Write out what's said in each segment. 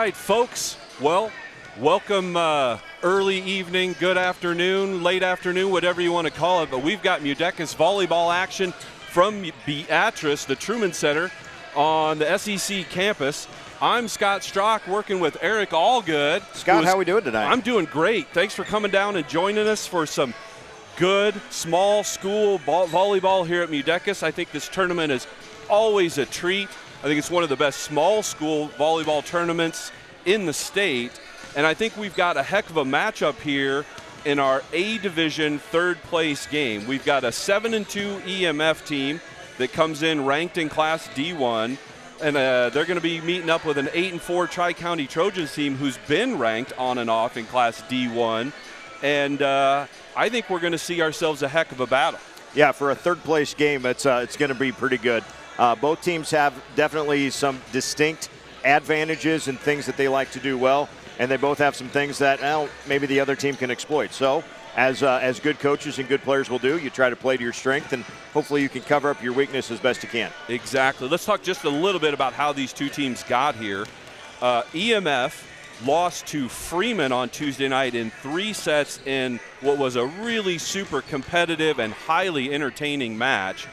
right, folks. Well, welcome early evening, good afternoon, late afternoon, whatever you want to call it. But we've got MUDECAS Volleyball action from Beatrice, the Truman Center, on the SEC campus. I'm Scott Strock, working with Eric Allgood. Scott, how are we doing tonight? I'm doing great. Thanks for coming down and joining us for some good small school volleyball here at MUDECAS. I think this tournament is always a treat. I think it's one of the best small school volleyball tournaments in the state. And I think we've got a heck of a matchup here in our A Division third place game. We've got a 7-2 EMF team that comes in ranked in Class D1. And they're going to be meeting up with an 8-4 Tri-County Trojans team who's been ranked on and off in Class D1. And I think we're going to see ourselves a heck of a battle. Yeah, for a third place game, it's going to be pretty good. Both teams have definitely some distinct advantages and things that they like to do well, and they both have some things that maybe the other team can exploit. So as good coaches and good players will do, you try to play to your strength, and hopefully you can cover up your weakness as best you can. Exactly. Let's talk just a little bit about how these two teams got here. EMF lost to Freeman on Tuesday night in 3 sets in what was a really super competitive and highly entertaining match.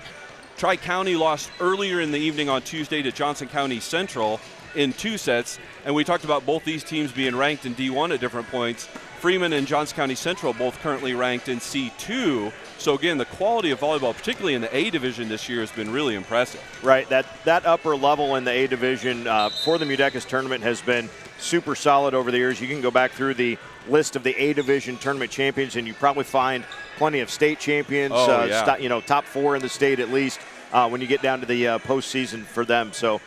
Tri-County lost earlier in the evening on Tuesday to Johnson County Central in 2 sets, and we talked about both these teams being ranked in D1 at different points. Freeman and Johnson County Central both currently ranked in C2. So again, the quality of volleyball, particularly in the A Division this year, has been really impressive. Right, that upper level in the A Division for the MUDECAS tournament has been super solid over the years. You can go back through the list of the A Division tournament champions, and you probably find plenty of state champions, top 4 in the state at least when you get down to the postseason for them. So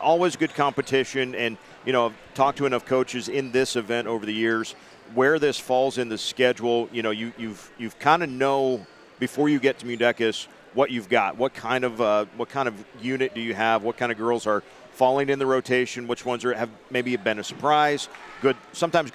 always good competition, and I've talked to enough coaches in this event over the years where this falls in the schedule. You've kind of know before you get to MUDECAS what you've got, what kind of unit do you have, what kind of girls are falling in the rotation, which ones have maybe been a surprise, good, sometimes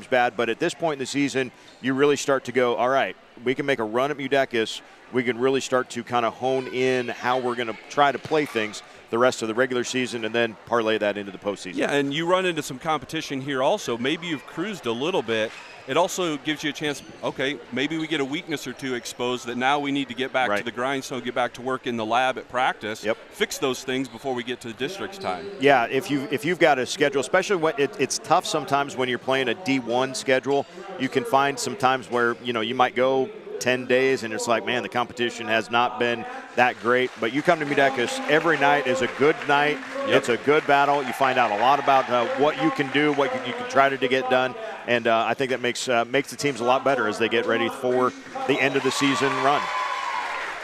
bad. But at this point in the season, you really start to go, all right, we can make a run at MUDECAS. We can really start to kind of hone in how we're going to try to play things the rest of the regular season and then parlay that into the postseason. Yeah, and you run into some competition here also. Maybe you've cruised a little bit. It also gives you a chance, okay, maybe we get a weakness or two exposed that now we need to get back to the grindstone, get back to work in the lab at practice, fix those things before we get to the district's time. Yeah, if you've got a schedule, especially when it's tough sometimes when you're playing a D1 schedule. You can find some times where, you might go 10 days and it's like, man, the competition has not been that great. But you come to MUDECAS, every night is a good night. It's a good battle. You find out a lot about what you can do, what you can try to get done. And I think that makes the teams a lot better as they get ready for the end of the season run.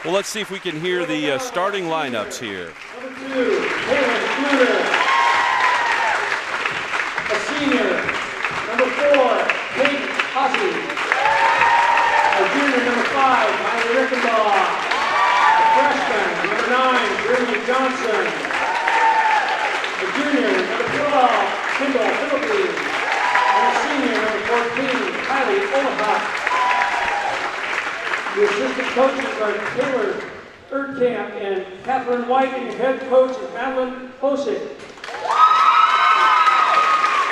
Well, let's see if we can hear the starting lineups here. Number 2, a senior. Number 4, Kate Hussey. A junior, number 5, Miley Rickenbaugh. A freshman, number 9, Brittany Johnson. A junior, number 12, Kendall Philippines. And a senior, number 14, Kylie Olahak. The assistant coaches are Taylor Erdkamp and Catherine White, and your head coach is Madeline Hosick.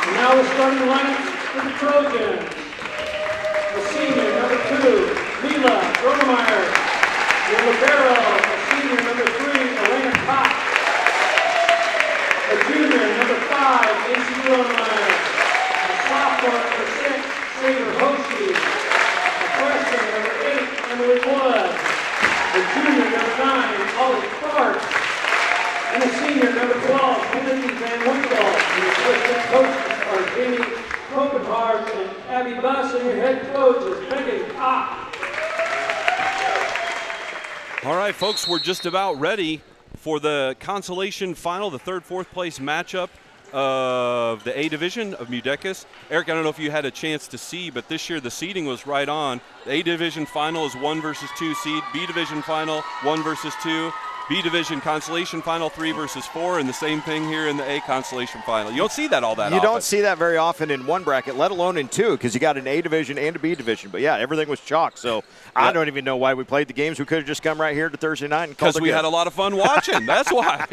And now the starting lineups for the Trojans. A senior, number 2, Mila Rodemeyer. The libero, a senior, number 3, Elena Cox. A junior, number 5, AC Rodemeyer. A sophomore, number 6, Saber Hoshi. A freshman, number 8, Emily Wood. A junior, number 9, Ollie Clark. And a senior, number 12, Kennedy Van Winkle. And the assistant coaches are Jamie Copenhagen and Abby Buss, and your head coach is Megan Cox. All right, folks, we're just about ready for the consolation final, the third, fourth place matchup of the A Division of MUDECAS. Eric, I don't know if you had a chance to see, but this year the seeding was right on. The A Division final is 1 versus 2 seed. B Division final, 1 versus 2. B Division consolation final, 3 versus 4, and the same thing here in the A consolation final. You don't see that all that often. You don't see that very often in one bracket, let alone in 2, because you got an A Division and a B Division. But yeah, everything was chalk, so I don't even know why we played the games. We could have just come right here to Thursday night and called it good. Because we had a lot of fun watching. That's why.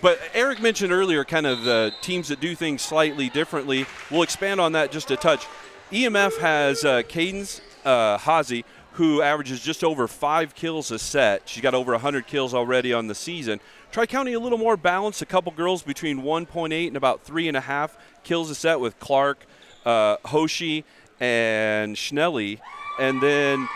But Eric mentioned earlier kind of teams that do things slightly differently. We'll expand on that just a touch. EMF has Cadence Hazy, who averages just over 5 kills a set. She's got over 100 kills already on the season. Tri-County a little more balanced. A couple girls between 1.8 and about 3.5 kills a set with Clark, Hoshi, and Schnelly. And then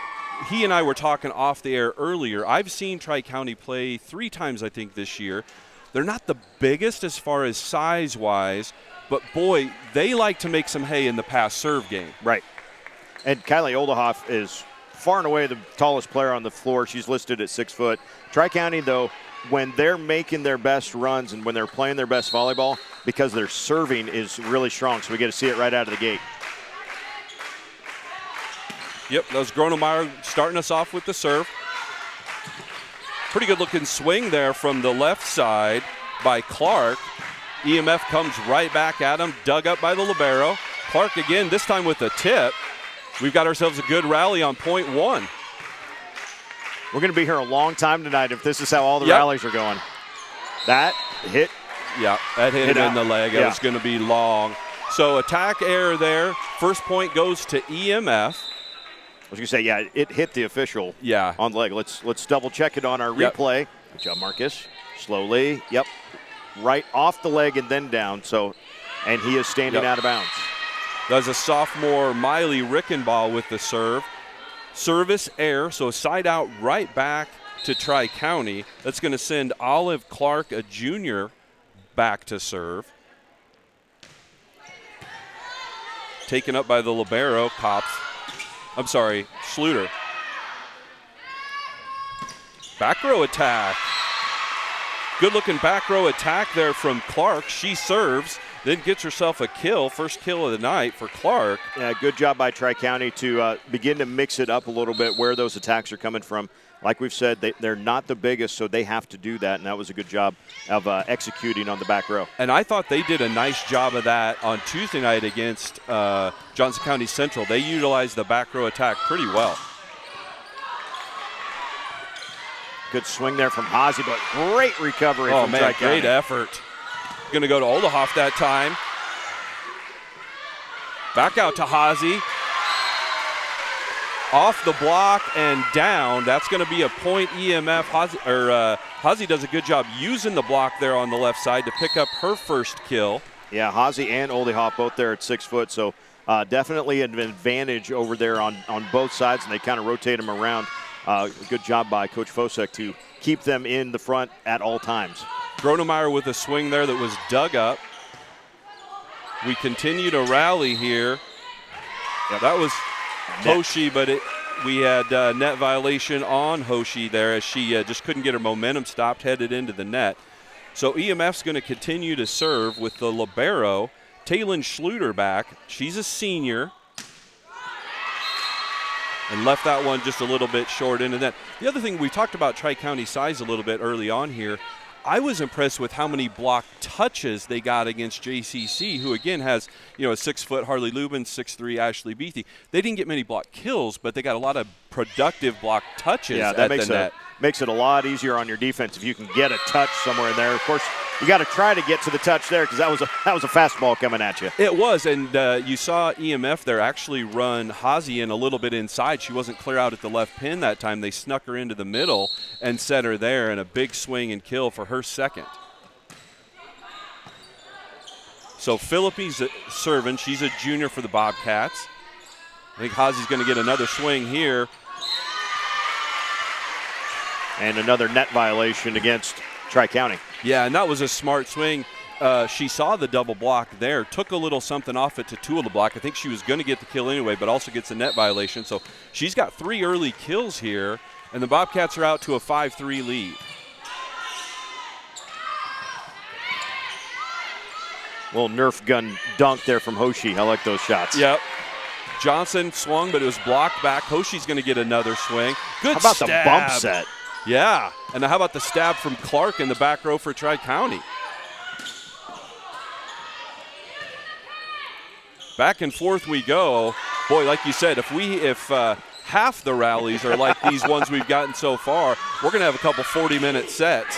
he and I were talking off the air earlier. I've seen Tri-County play 3 times, I think, this year. They're not the biggest as far as size-wise, but, boy, they like to make some hay in the pass serve game. Right. And Kylie Oldehoff is far and away the tallest player on the floor. She's listed at 6 foot. Tri-County, though, when they're making their best runs and when they're playing their best volleyball, because their serving is really strong, so we get to see it right out of the gate. Yep, that was Gronemeyer starting us off with the serve. Pretty good looking swing there from the left side by Clark. EMF comes right back at him, dug up by the libero. Clark again, this time with a tip. We've got ourselves a good rally on point 1. We're going to be here a long time tonight if this is how all the rallies are going. That hit. Yeah, that hit him in the leg. It was going to be long. So attack error there. First point goes to EMF. I was going to say, yeah, it hit the official on the leg. Let's double check it on our replay. Good job, Marcus. Slowly. Yep. Right off the leg and then down. So, and he is standing out of bounds. Does a sophomore Miley Rickenbaugh with the serve. Service error, so side out right back to Tri-County. That's going to send Olive Clark, a junior, back to serve. Taken up by the libero, Schluter. Back row attack. Good looking back row attack there from Clark. She serves, then gets herself a kill, first kill of the night for Clark. Yeah, good job by Tri-County to begin to mix it up a little bit where those attacks are coming from. Like we've said, they're not the biggest, so they have to do that, and that was a good job of executing on the back row. And I thought they did a nice job of that on Tuesday night against Johnson County Central. They utilized the back row attack pretty well. Good swing there from Hazy, but great recovery from Tri-County. Great effort. Going to go to Oldehoff that time. Back out to Hazy. Off the block and down. That's going to be a point EMF. Hazy does a good job using the block there on the left side to pick up her first kill. Yeah, Hazy and Oldehoff both there at 6 foot, so definitely an advantage over there on both sides, and they kind of rotate them around. Good job by Coach Fosek to keep them in the front at all times. Gronemeyer with a swing there that was dug up. We continue to rally here. Yep. That was Hoshi, but we had net violation on Hoshi there as she just couldn't get her momentum stopped, headed into the net. So EMF's going to continue to serve with the libero. Taylin Schluter back. She's a senior. And left that one just a little bit short into that. The other thing, we talked about Tri-County size a little bit early on here. I was impressed with how many block touches they got against JCC, who again has, a 6 foot Harley Lubin, 6'3" Ashley Beatty. They didn't get many block kills, but they got a lot of productive block touches at the net. Makes it a lot easier on your defense if you can get a touch somewhere in there. Of course, you got to try to get to the touch there because that was a fastball coming at you. It was, and you saw EMF there actually run Hazy in a little bit inside. She wasn't clear out at the left pin that time. They snuck her into the middle and set her there, and a big swing and kill for her second. So Phillippe's serving. She's a junior for the Bobcats. I think Hazy's going to get another swing here. And another net violation against Tri-County. Yeah, and that was a smart swing. She saw the double block there, took a little something off it to tool the block. I think she was going to get the kill anyway, but also gets a net violation. So she's got 3 early kills here, and the Bobcats are out to a 5-3 lead. Little Nerf gun dunk there from Hoshi. I like those shots. Yep. Johnson swung, but it was blocked back. Hoshi's going to get another swing. Good How about stab. the bump set? Yeah, and how about the stab from Clark in the back row for Tri-County? Back and forth we go. Boy, like you said, if half the rallies are like these ones we've gotten so far, we're going to have a couple 40-minute sets.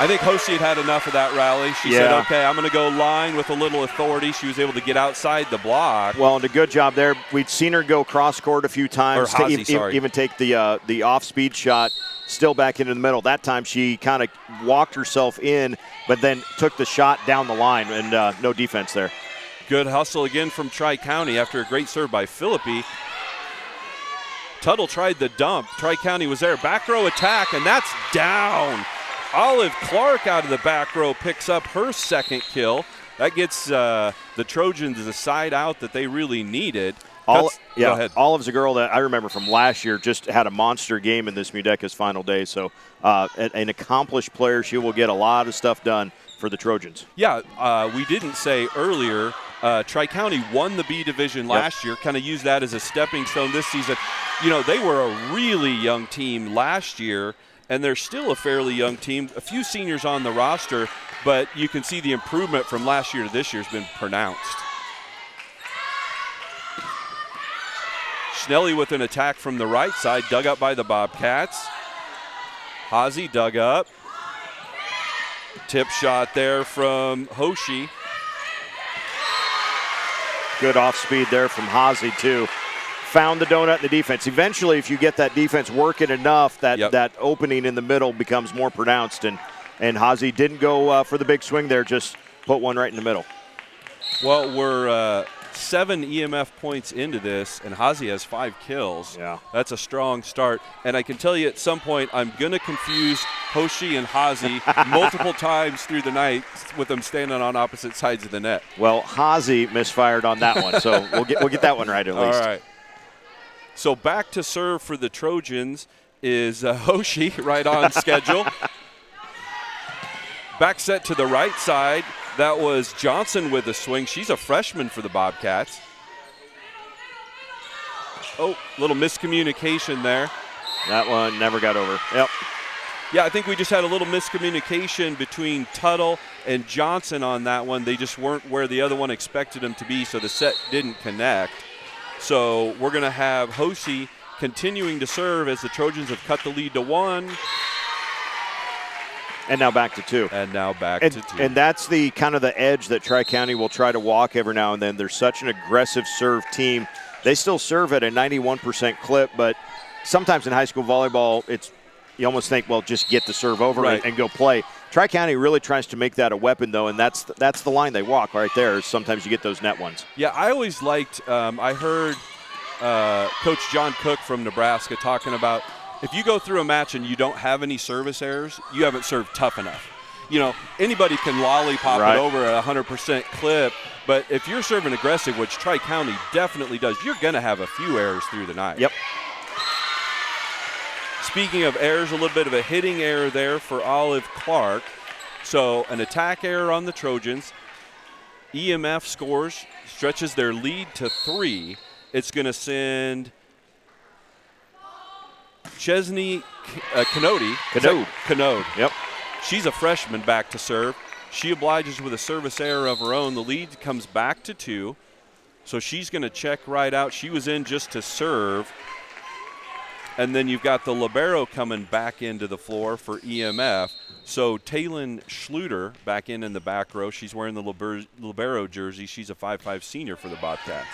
I think Hoshi had enough of that rally. She said, okay, I'm going to go line with a little authority. She was able to get outside the block. Well, and a good job there. We'd seen her go cross-court a few times Or Hazy, even take the off-speed shot still back into the middle. That time she kind of walked herself in, but then took the shot down the line, and no defense there. Good hustle again from Tri-County after a great serve by Philippi. Tuttle tried the dump. Tri-County was there. Back row attack, and that's down. Olive Clark out of the back row picks up her second kill. That gets the Trojans the side out that they really needed. Go ahead. Olive's a girl that I remember from last year, just had a monster game in this MUDECAS final day. So an accomplished player. She will get a lot of stuff done for the Trojans. Yeah, we didn't say earlier, Tri-County won the B division last year, kind of used that as a stepping stone this season. You know, they were a really young team last year, and they're still a fairly young team. A few seniors on the roster, but you can see the improvement from last year to this year has been pronounced. Schnelly with an attack from the right side, dug up by the Bobcats. Hazy dug up. Tip shot there from Hoshi. Good off speed there from Hazy too. Found the donut in the defense. Eventually, if you get that defense working enough, that opening in the middle becomes more pronounced. And Hazy didn't go for the big swing there, just put one right in the middle. Well, we're 7 EMF points into this, and Hazy has 5 kills. Yeah. That's a strong start. And I can tell you at some point I'm going to confuse Hoshi and Hazy multiple times through the night with them standing on opposite sides of the net. Well, Hazy misfired on that one, so we'll get that one right at least. All right. So back to serve for the Trojans is Hoshi, right on schedule. Back set to the right side. That was Johnson with the swing. She's a freshman for the Bobcats. Oh, little miscommunication there. That one never got over. Yep. Yeah, I think we just had a little miscommunication between Tuttle and Johnson on that one. They just weren't where the other one expected them to be, so the set didn't connect. So we're going to have Hoshi continuing to serve as the Trojans have cut the lead to 1. And now back to 2. And now back to 2. And that's the kind of the edge that Tri-County will try to walk every now and then. They're such an aggressive serve team. They still serve at a 91% clip, but sometimes in high school volleyball, you almost think, well, just get the serve over and go play. Tri-County really tries to make that a weapon, though, and that's the line they walk right there. Sometimes you get those net ones. Yeah, I always liked I heard Coach John Cook from Nebraska talking about if you go through a match and you don't have any service errors, you haven't served tough enough. You know, anybody can lollipop it over at 100% clip, but if you're serving aggressive, which Tri-County definitely does, you're going to have a few errors through the night. Yep. Speaking of errors, a little bit of a hitting error there for Olive Clark. So an attack error on the Trojans. EMF scores, stretches their lead to 3. It's going to send Chesney Canode. Yep. She's a freshman back to serve. She obliges with a service error of her own. The lead comes back to 2. So she's going to check right out. She was in just to serve. And then you've got the libero coming back into the floor for EMF. So Taylin Schluter back in the back row. She's wearing the libero jersey. She's a 5'5" senior for the Bobcats.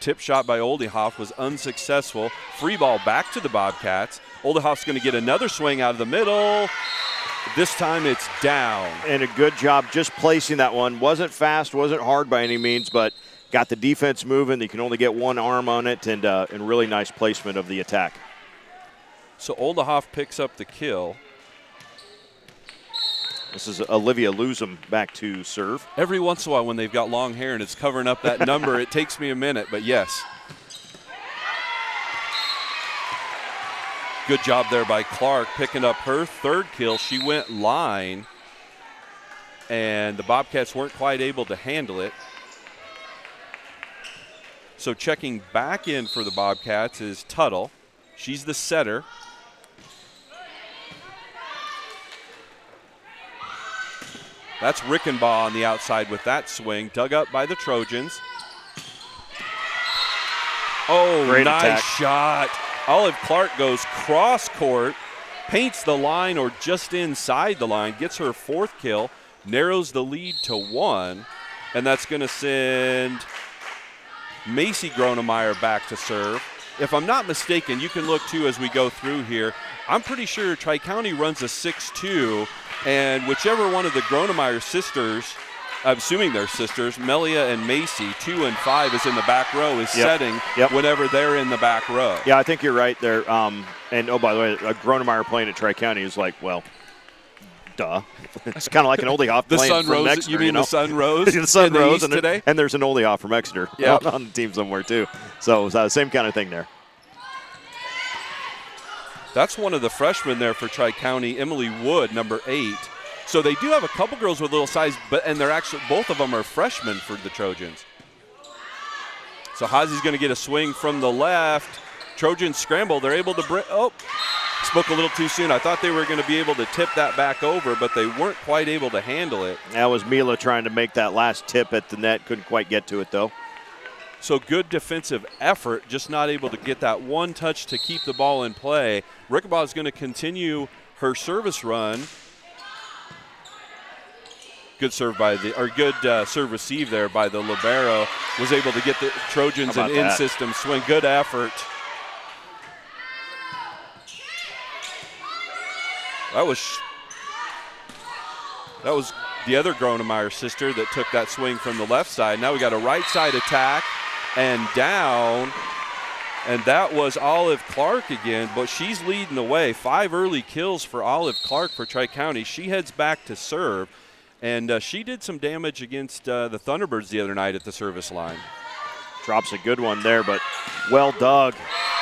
Tip shot by Oldehoff was unsuccessful. Free ball back to the Bobcats. Oldehoff's going to get another swing out of the middle. This time it's down. And a good job just placing that one. Wasn't fast, wasn't hard by any means, but got the defense moving. You can only get one arm on it, and really nice placement of the attack. So Oldehoff picks up the kill. This is Olivia Luzum back to serve. Every once in a while when they've got long hair and it's covering up that number, it takes me a minute, but yes. Good job there by Clark picking up her 3rd kill. She went line, and the Bobcats weren't quite able to handle it. So checking back in for the Bobcats is Tuttle. She's the setter. That's Rickenbaugh on the outside with that swing. Dug up by the Trojans. Oh, great nice attack. shot. Olive Clark goes cross court, paints the line or just inside the line, gets her 4th kill, narrows the lead to 1, and that's going to send Macy Gronemeyer back to serve. If I'm not mistaken, you can look too as we go through here. I'm pretty sure Tri-County runs a 6-2, and whichever one of the Gronemeyer sisters, I'm assuming they're sisters, Melia and Macy, 2 and 5 is in the back row, is setting whenever they're in the back row. Yeah, I think you're right there. And, oh, by the way, a Gronemeyer playing at Tri-County is like, well, duh. It's kind of like an Oldiehoff playing from Exeter. You mean the Sun Rose? The Sun Rose today? And there's an Oldiehoff from Exeter on the team somewhere too. So same kind of thing there. That's one of the freshmen there for Tri-County, Emily Wood, number 8. So they do have a couple girls with little size, and they're actually both of them are freshmen for the Trojans. So Hazi's going to get a swing from the left. Trojans scramble. They're able to spoke a little too soon. I thought they were going to be able to tip that back over, but they weren't quite able to handle it. That was Mila trying to make that last tip at the net. Couldn't quite get to it, though. So good defensive effort, just not able to get that one touch to keep the ball in play. Rickenbaugh is going to continue her service run. Good serve serve receive there by the libero. Was able to get the Trojans an in-system swing. Good effort. That was the other Gronemeyer sister that took that swing from the left side. Now we got a right side attack and down. And that was Olive Clark again, but she's leading the way. 5 early kills for Olive Clark for Tri-County. She heads back to serve. And she did some damage against the Thunderbirds the other night at the service line. Drops a good one there, but well dug.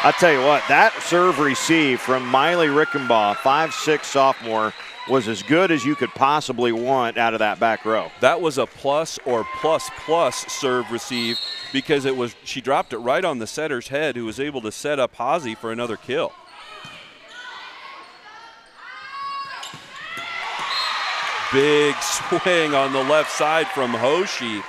I tell you what, that serve receive from Miley Rickenbaugh, 5'6" sophomore, was as good as you could possibly want out of that back row. That was a plus or plus serve receive because she dropped it right on the setter's head, who was able to set up Hazi for another kill. Big swing on the left side from Hoshi.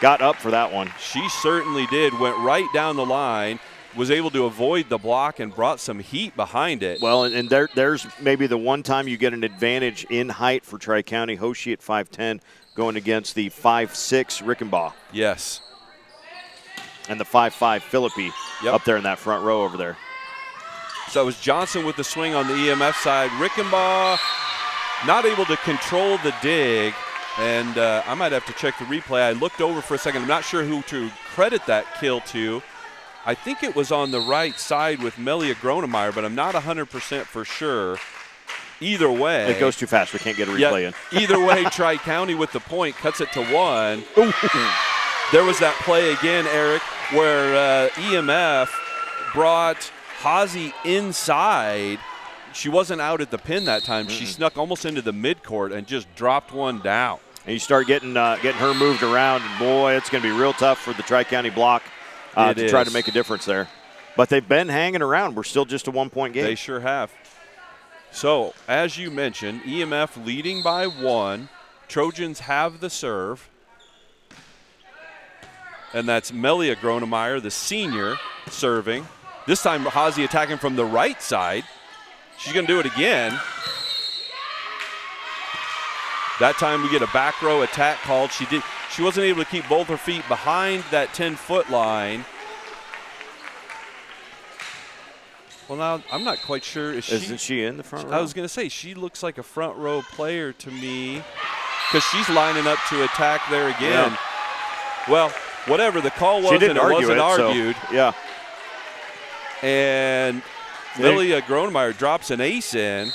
Got up for that one. She certainly did. Went right down the line, was able to avoid the block and brought some heat behind it. Well, and there's maybe the one time you get an advantage in height for Tri-County. Hoshi at 5'10", going against the 5'6" Rickenbaugh. Yes. And the 5'5" Philippi up there in that front row over there. So it was Johnson with the swing on the EMF side. Rickenbaugh not able to control the dig, and I might have to check the replay. I looked over for a second. I'm not sure who to credit that kill to. I think it was on the right side with Melia Gronemeyer, but I'm not 100% for sure. Either way. It goes too fast. We can't get a replay in. Either way, Tri-County with the point cuts it to 1. There was that play again, Eric, where EMF brought Hazi inside. She wasn't out at the pin that time. She snuck almost into the midcourt and just dropped one down. And you start getting her moved around, and boy, it's going to be real tough for the Tri-County block to try to make a difference there. But they've been hanging around. We're still just a 1-point game. They sure have. So, as you mentioned, EMF leading by 1. Trojans have the serve. And that's Melia Gronemeyer, the senior, serving. This time, Hazi attacking from the right side. She's going to do it again. That time we get a back row attack called. She wasn't able to keep both her feet behind that 10-foot line. Well, now I'm not quite sure. Isn't she in the front row? I was going to say, she looks like a front row player to me because she's lining up to attack there again. Yeah. Well, whatever the call was, and it wasn't argued. So, yeah. And Melia Gronemeyer drops an ace in.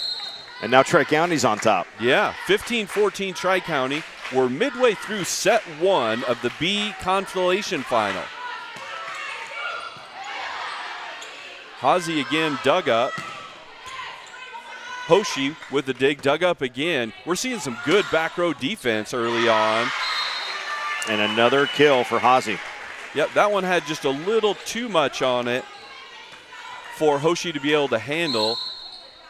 And now Tri-County's on top. Yeah, 15-14 Tri-County. We're midway through set 1 of the B Constellation Final. Hazi again dug up. Hoshi with the dig, dug up again. We're seeing some good back row defense early on. And another kill for Hazi. Yep, that one had just a little too much on it for Hoshi to be able to handle.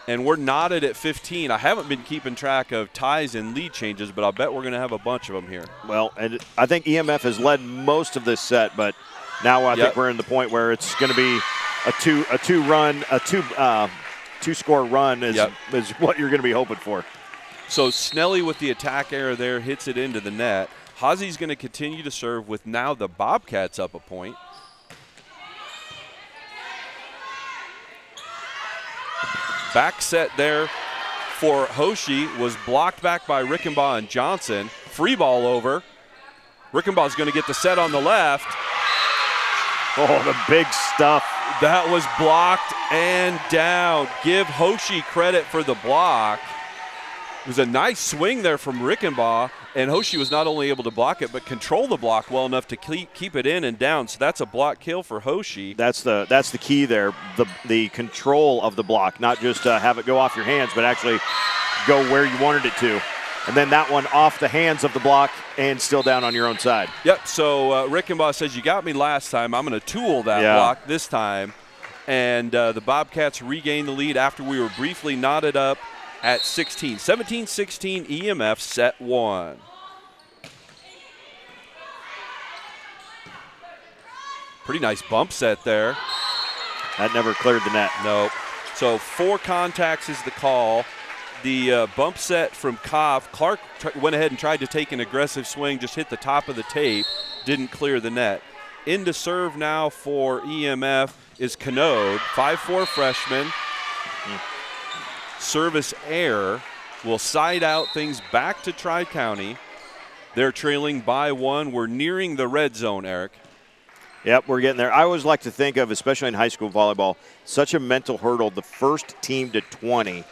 And we're knotted at 15. I haven't been keeping track of ties and lead changes, but I'll bet we're going to have a bunch of them here. Well, and I think EMF has led most of this set, but now I think we're in the point where it's going to be a two-score run is what you're going to be hoping for. So Snelly with the attack error there hits it into the net. Hazi's going to continue to serve with now the Bobcats up a point. Back set there for Hoshi was blocked back by Rickenbaugh and Johnson. Free ball over. Rickenbaugh's going to get the set on the left. Oh, the big stuff. That was blocked and down. Give Hoshi credit for the block. It was a nice swing there from Rickenbaugh, and Hoshi was not only able to block it, but control the block well enough to keep it in and down. So that's a block kill for Hoshi. That's the key there, the control of the block, not just have it go off your hands, but actually go where you wanted it to. And then that one off the hands of the block and still down on your own side. Yep, so Rickenbaugh says, you got me last time. I'm going to tool that block this time. And the Bobcats regained the lead after we were briefly knotted up at 16. 17-16 EMF, set 1. Pretty nice bump set there. That never cleared the net. Nope. So 4 contacts is the call. The bump set from Koff. Clark went ahead and tried to take an aggressive swing, just hit the top of the tape, didn't clear the net. Into serve now for EMF is Canode, 5'4" freshman. Service error will side out things back to Tri-County. They're trailing by 1. We're nearing the red zone, Eric. Yep, we're getting there. I always like to think of, especially in high school volleyball, such a mental hurdle. The first team to 20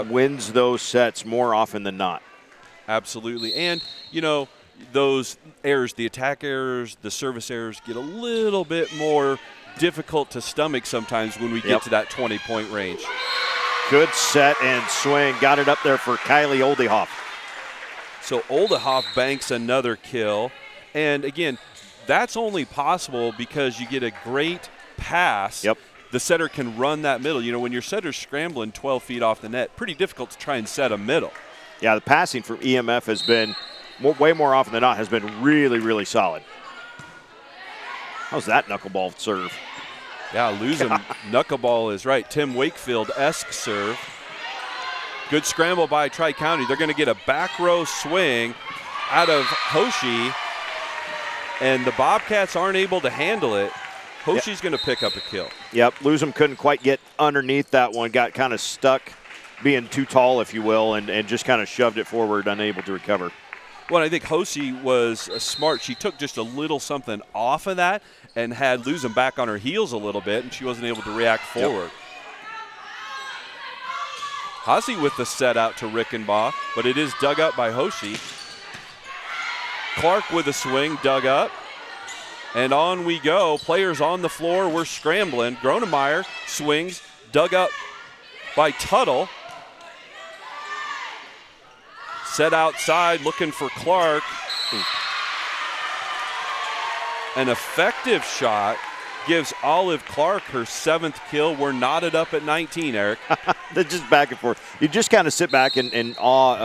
wins those sets more often than not. Absolutely. And, you know, those errors, the attack errors, the service errors get a little bit more difficult to stomach sometimes when we get to that 20-point range. Good set and swing. Got it up there for Kylie Oldehoff. So Oldehoff banks another kill. And, again, that's only possible because you get a great pass. Yep. The setter can run that middle. You know, when your setter's scrambling 12 feet off the net, pretty difficult to try and set a middle. Yeah, the passing from EMF has been, way more often than not, has been really, really solid. How's that knuckleball serve? Yeah, losing knuckleball is right. Tim Wakefield-esque serve. Good scramble by Tri-County. They're going to get a back row swing out of Hoshi, and the Bobcats aren't able to handle it. Hoshi's going to pick up a kill. Yep, Luzum couldn't quite get underneath that one, got kind of stuck being too tall, if you will, and just kind of shoved it forward, unable to recover. Well, I think Hoshi was smart. She took just a little something off of that and had Luzum back on her heels a little bit, and she wasn't able to react forward. Yep. Hazi with the set out to Rickenbaugh, but it is dug up by Hoshi. Clark with a swing, dug up. And on we go. Players on the floor. We're scrambling. Gronemeyer swings, dug up by Tuttle. Set outside, looking for Clark. An effective shot gives Olive Clark her 7th kill. We're knotted up at 19, Eric. They're just back and forth. You just kind of sit back in awe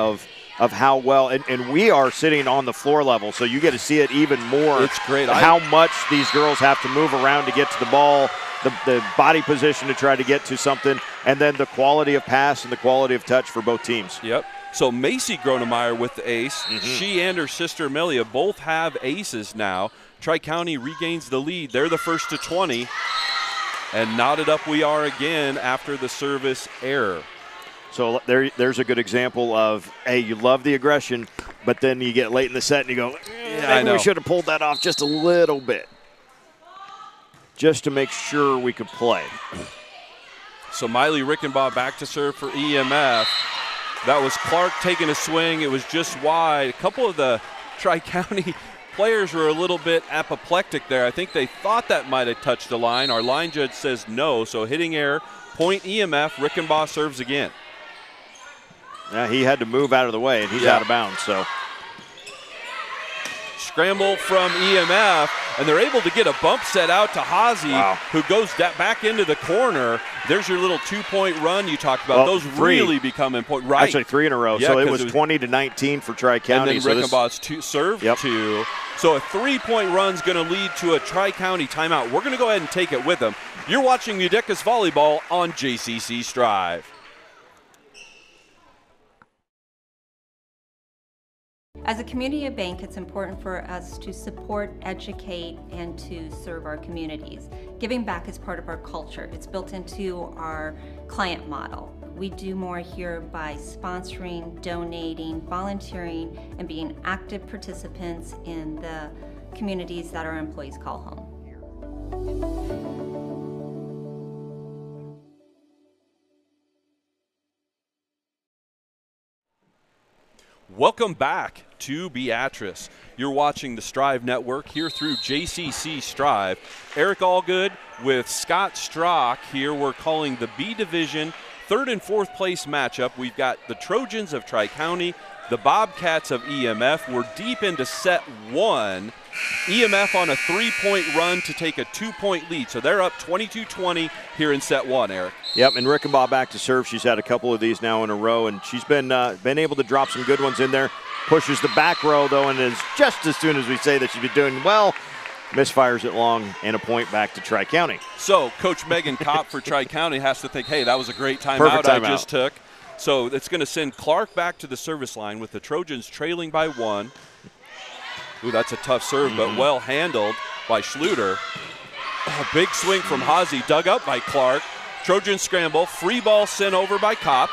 of how well, and we are sitting on the floor level, so you get to see it even more. It's great. How much these girls have to move around to get to the ball, the body position to try to get to something, and then the quality of pass and the quality of touch for both teams. Yep. So Macy Gronemeyer with the ace. She and her sister Amelia both have aces now. Tri-County regains the lead. They're the first to 20. And knotted up we are again after the service error. So there's a good example of, hey, you love the aggression, but then you get late in the set and you go, maybe we should have pulled that off just a little bit, just to make sure we could play. So Miley Rickenbaugh back to serve for EMF. That was Clark taking a swing. It was just wide. A couple of the Tri-County players were a little bit apoplectic there. I think they thought that might have touched the line. Our line judge says no, so hitting error. Point EMF. Rickenbaugh serves again. Yeah, he had to move out of the way, and he's out of bounds. So scramble from EMF, and they're able to get a bump set out to Hazy, who goes back into the corner. There's your little 2-point run you talked about. Well, those really become important. Right. Actually, 3 in a row. Yeah, so it was 20-19 for Tri-County. And then Rickenbaugh's served 2. So a 3-point run is going to lead to a Tri-County timeout. We're going to go ahead and take it with them. You're watching MUDECAS Volleyball on JCC Striv. As a community bank, it's important for us to support, educate, and to serve our communities. Giving back is part of our culture. It's built into our client model. We do more here by sponsoring, donating, volunteering, and being active participants in the communities that our employees call home. Welcome back to Beatrice. You're watching the Striv Network here through JCC Striv. Eric Allgood with Scott Strock here. We're calling the B Division 3rd and 4th place matchup. We've got the Trojans of Tri-County, the Bobcats of EMF. We're deep into set 1. EMF on a 3-point run to take a 2-point lead. So they're up 22-20 here in set 1, Eric. Yep, and Rickenbaugh back to serve. She's had a couple of these now in a row, and she's been able to drop some good ones in there. Pushes the back row, though, and is just as soon as we say that she's been doing well, misfires it long, and a point back to Tri-County. So Coach Megan Kopp for Tri-County has to think, hey, that was a great timeout I just took. So it's going to send Clark back to the service line with the Trojans trailing by 1. Ooh, that's a tough serve, but well handled by Schluter. A big swing from Hazy, dug up by Clark. Trojan scramble, free ball sent over by Kopp.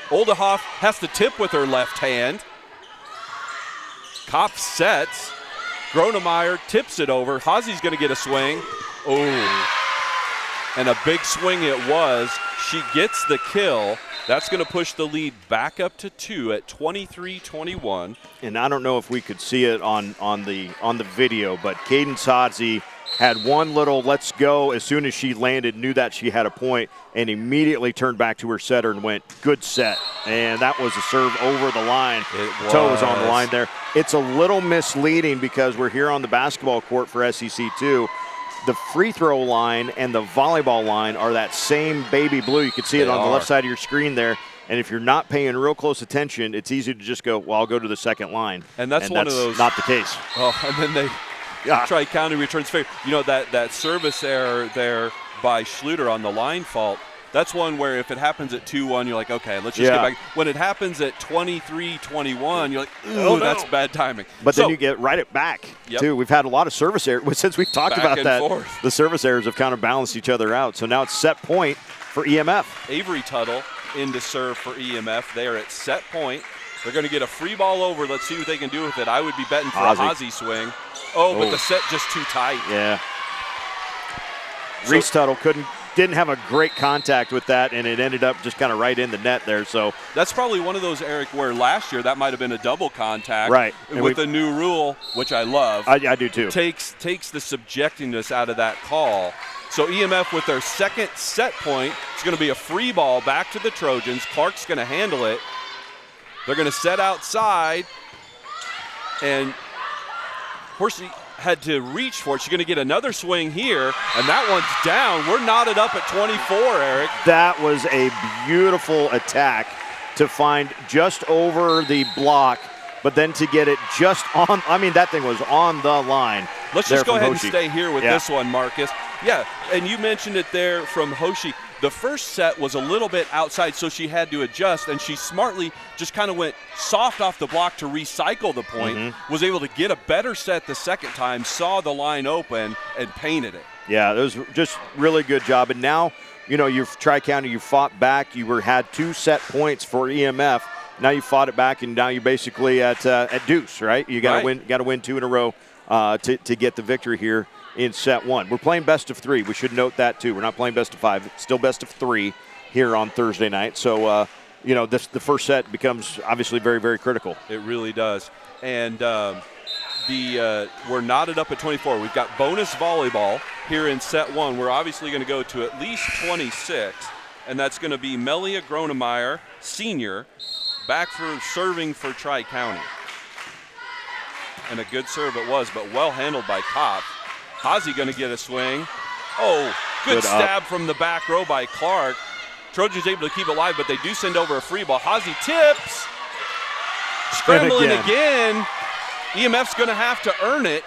Oldehoff has to tip with her left hand. Kopp sets. Gronemeyer tips it over. Hazy's going to get a swing. Oh, and a big swing it was. She gets the kill. That's going to push the lead back up to 2 at 23-21. And I don't know if we could see it on the video, but Cadence Hazy had one little let's go as soon as she landed, knew that she had a point, and immediately turned back to her setter and went, good set. And that was a serve over the line. Toe was on the line there. It's a little misleading because we're here on the basketball court for SEC2. The free throw line and the volleyball line are that same baby blue. You can see it on the left side of your screen there. And if you're not paying real close attention, it's easy to just go, well, I'll go to the second line. And that's one of those. Not the case. Oh, and then Tri-County returns favor. You know, that service error there by Schluter on the line fault, that's one where if it happens at 2-1, you're like, okay, let's just get back. When it happens at 23-21, you're like, ooh, that's bad timing. But then you get it back, too. We've had a lot of service errors. Since we've talked about that, the service errors have kind of balanced each other out. So now it's set point for EMF. Avery Tuttle into serve for EMF. They are at set point. They're going to get a free ball over. Let's see what they can do with it. I would be betting for a Hazy swing. But the set just too tight. Yeah. Reese Tuttle didn't have a great contact with that, and it ended up just kind of right in the net there. So that's probably one of those, Eric, where last year that might have been a double contact. Right. And with the new rule, which I love. I do too. Takes the subjectiveness out of that call. So EMF with their second set point, it's going to be a free ball back to the Trojans. Clark's going to handle it. They're going to set outside, and Horsey had to reach for it. She's going to get another swing here, and that one's down. We're knotted up at 24, Eric. That was a beautiful attack to find just over the block, but then to get it just on. I mean, that thing was on the line. Let's just go ahead and stay here with this one, Marcus. Yeah, and you mentioned it there from Hoshi. The first set was a little bit outside, so she had to adjust, and she smartly just kind of went soft off the block to recycle the point, was able to get a better set the second time, saw the line open, and painted it. Yeah, it was just really good job. And now, you know, you've Tri-County, you fought back. You had 2 set points for EMF. Now you fought it back, and now you're basically at deuce, right? You got to win 2 in a row to get the victory here in set 1. We're playing best of 3. We should note that too. We're not playing best of 5. It's still best of 3 here on Thursday night. So, you know, the first set becomes obviously very, very critical. It really does. And we're knotted up at 24. We've got bonus volleyball here in set 1. We're obviously going to go to at least 26, and that's going to be Melia Gronemeyer, senior, back for serving for Tri-County. and a good serve it was, but well handled by Kopp. Hazy going to get a swing. Oh, good stab from the back row by Clark. Trojans able to keep it live, but they do send over a free ball. Hazy tips. Scrambling again. EMF's going to have to earn it.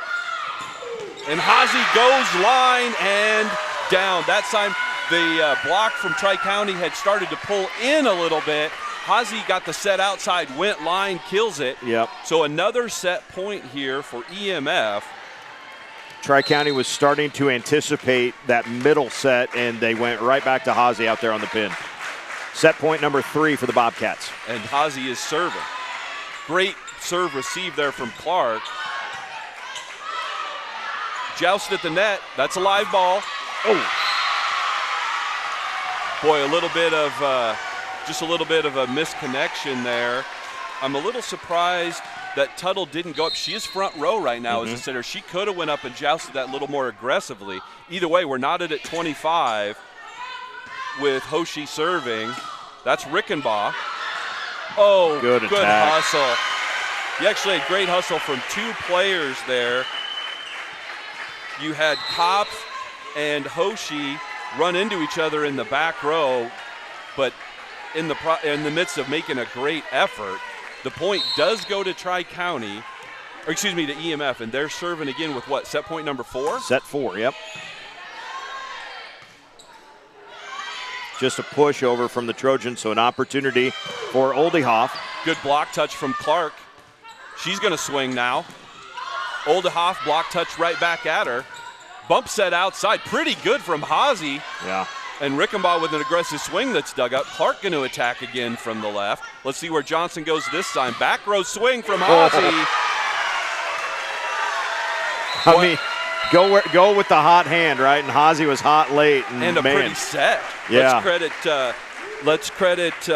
And Hazy goes line and down. That time the block from Tri-County had started to pull in a little bit. Hazy got the set outside, went line, kills it. Yep. So another set point here for EMF. Tri-County was starting to anticipate that middle set, and they went right back to Hazy out there on the pin. Set point number 3 for the Bobcats. And Hazy is serving. Great serve received there from Clark. Joust at the net. That's a live ball. Oh. Boy, just a little bit of a misconnection there. I'm a little surprised that Tuttle didn't go up. She is front row right now as a sitter. She could have went up and jousted that a little more aggressively. Either way, we're knotted at 25 with Hoshi serving. That's Rickenbaugh. Oh, good hustle. You actually had great hustle from 2 players there. You had Kopp and Hoshi run into each other in the back row, but in the midst of making a great effort, the point does go to Tri-County, or excuse me, to EMF, and they're serving again with what, set point number 4? Set 4, yep. Just a push over from the Trojans, so an opportunity for Oldehoff. Good block touch from Clark. She's going to swing now. Oldehoff block touch right back at her. Bump set outside, pretty good from Hazy. Yeah. And Rickenbaugh with an aggressive swing that's dug up. Clark going to attack again from the left. Let's see where Johnson goes this time. Back row swing from Hazy. I mean, go with the hot hand, right? And Hazy was hot late. And a pretty set. Yeah. Let's credit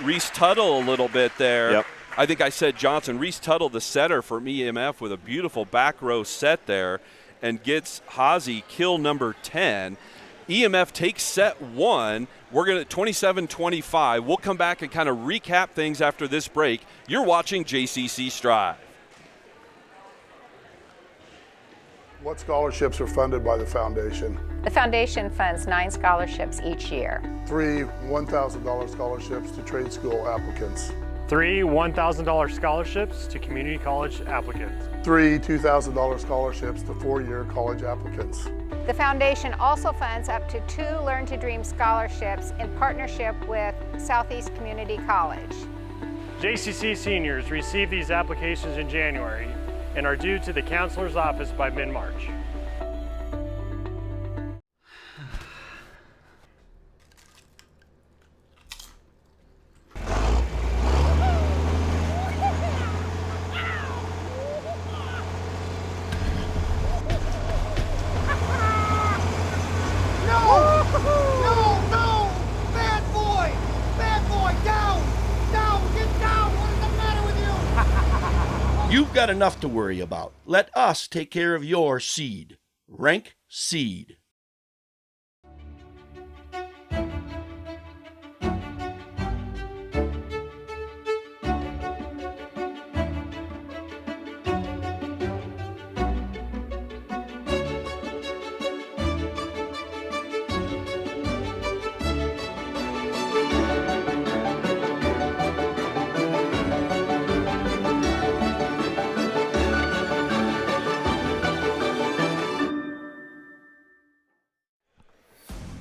Reese Tuttle a little bit there. Yep. I think I said Johnson. Reese Tuttle, the setter from EMF, with a beautiful back row set there and gets Hazy kill number 10. EMF takes set 1. We're going to 27-25. We'll come back and kind of recap things after this break. You're watching JCC Strive. What scholarships are funded by the foundation? The foundation funds 9 scholarships each year. 3 $1,000 scholarships to trade school applicants. 3 $1,000 scholarships to community college applicants. 3 $2,000 scholarships to 4-year college applicants. The foundation also funds up to 2 Learn to Dream scholarships in partnership with Southeast Community College. JCC seniors receive these applications in January and are due to the counselor's office by mid-March. You've got enough to worry about. Let us take care of your seed. Rank Seed.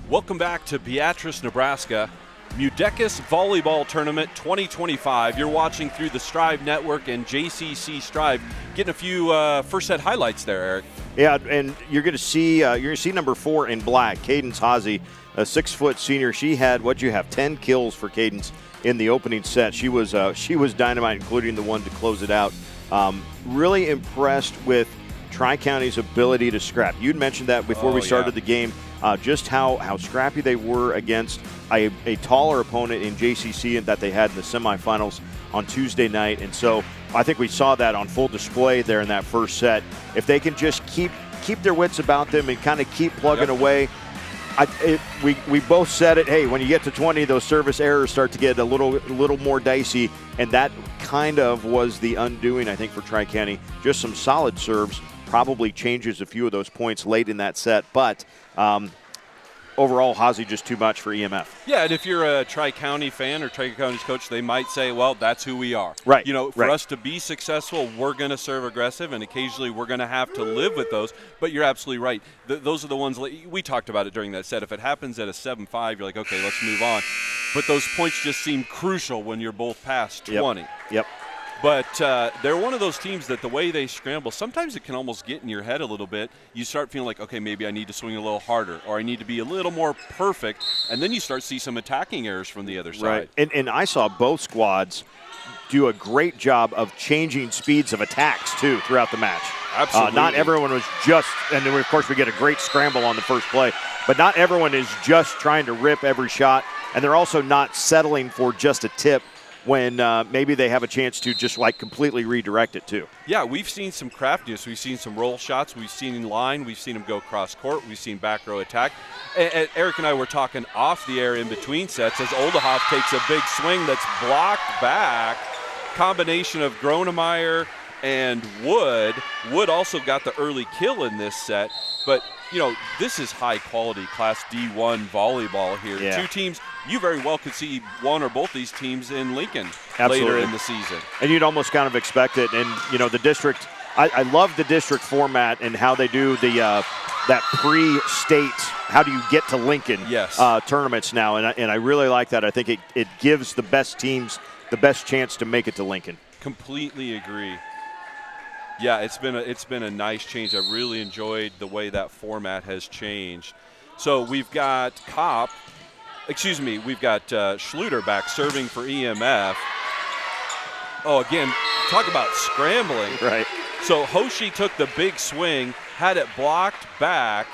Welcome back to Beatrice, Nebraska. MUDECAS Volleyball Tournament 2025. You're watching through the Strive Network and JCC Strive. Getting a few first set highlights there, Eric. Yeah, and you're going to see number 4 in black, Cadence Hazy, a 6-foot senior. She had 10 kills for Cadence in the opening set. She was dynamite, including the one to close it out. Really impressed with Tri-County's ability to scrap. You'd mentioned that before we started the game. Just how scrappy they were against a taller opponent in JCC that they had in the semifinals on Tuesday night. And so I think we saw that on full display there in that first set. If they can just keep their wits about them and kind of keep plugging away, We both said it. Hey, when you get to 20, those service errors start to get a little more dicey, and that kind of was the undoing, I think, for Tri-County. Just some solid serves probably changes a few of those points late in that set, but overall, Hazy just too much for EMF. Yeah, and if you're a Tri-County fan or Tri-County's coach, they might say, well, that's who we are. Right. You know, for us to be successful, we're going to serve aggressive, and occasionally we're going to have to live with those. But you're absolutely right. Those are the ones, we talked about it during that set. If it happens at a 7-5, you're like, okay, let's move on. But those points just seem crucial when you're both past 20. Yep. But they're one of those teams that the way they scramble, sometimes it can almost get in your head a little bit. You start feeling like, okay, maybe I need to swing a little harder, or I need to be a little more perfect, and then you start to see some attacking errors from the other side. Right, and I saw both squads do a great job of changing speeds of attacks, too, throughout the match. Absolutely. Not everyone was just, and then, of course, we get a great scramble on the first play, but not everyone is just trying to rip every shot, and they're also not settling for just a tip when maybe they have a chance to just like completely redirect it too. Yeah, we've seen some craftiness. We've seen some roll shots. We've seen in line. We've seen them go cross court. We've seen back row attack. And Eric and I were talking off the air in between sets as Oldehoff takes a big swing that's blocked back. Combination of Gronemeyer and Wood. Wood also got the early kill in this set. But, you know, this is high-quality Class D1 volleyball here. Yeah. Two teams, you very well could see one or both these teams in Lincoln Absolutely. later in the season. And you'd almost kind of expect it. And, you know, the district, I love the district format and how they do the that pre-state, how do you get to Lincoln tournaments now. And I really like that. I think it gives the best teams the best chance to make it to Lincoln. Completely agree. Yeah, it's been a nice change. I really enjoyed the way that format has changed. So we've got we've got Schluter back serving for EMF. Oh, again, talk about scrambling. Right. So Hoshi took the big swing, had it blocked back,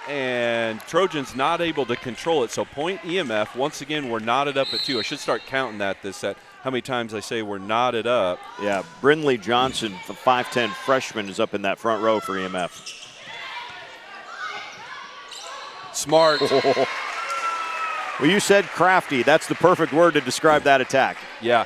and Trojans not able to control it. So point EMF. Once again, we're knotted up at 2. I should start counting this set. How many times I say we're knotted up. Yeah, Brindley Johnson, the 5'10 freshman, is up in that front row for EMF. Smart. Oh. Well, you said crafty. That's the perfect word to describe that attack. Yeah.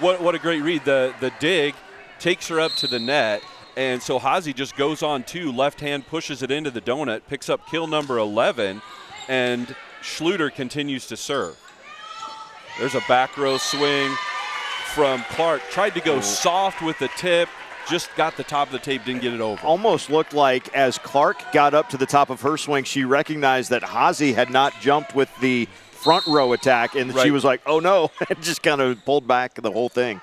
What a great read. The dig takes her up to the net, and so Hazy just goes on 2, left hand pushes it into the donut, picks up kill number 11, and Schluter continues to serve. There's a back row swing from Clark. Tried to go soft with the tip, just got the top of the tape, didn't get it over. Almost looked like as Clark got up to the top of her swing, she recognized that Hazy had not jumped with the front row attack, and she was like, oh no, and just kind of pulled back the whole thing.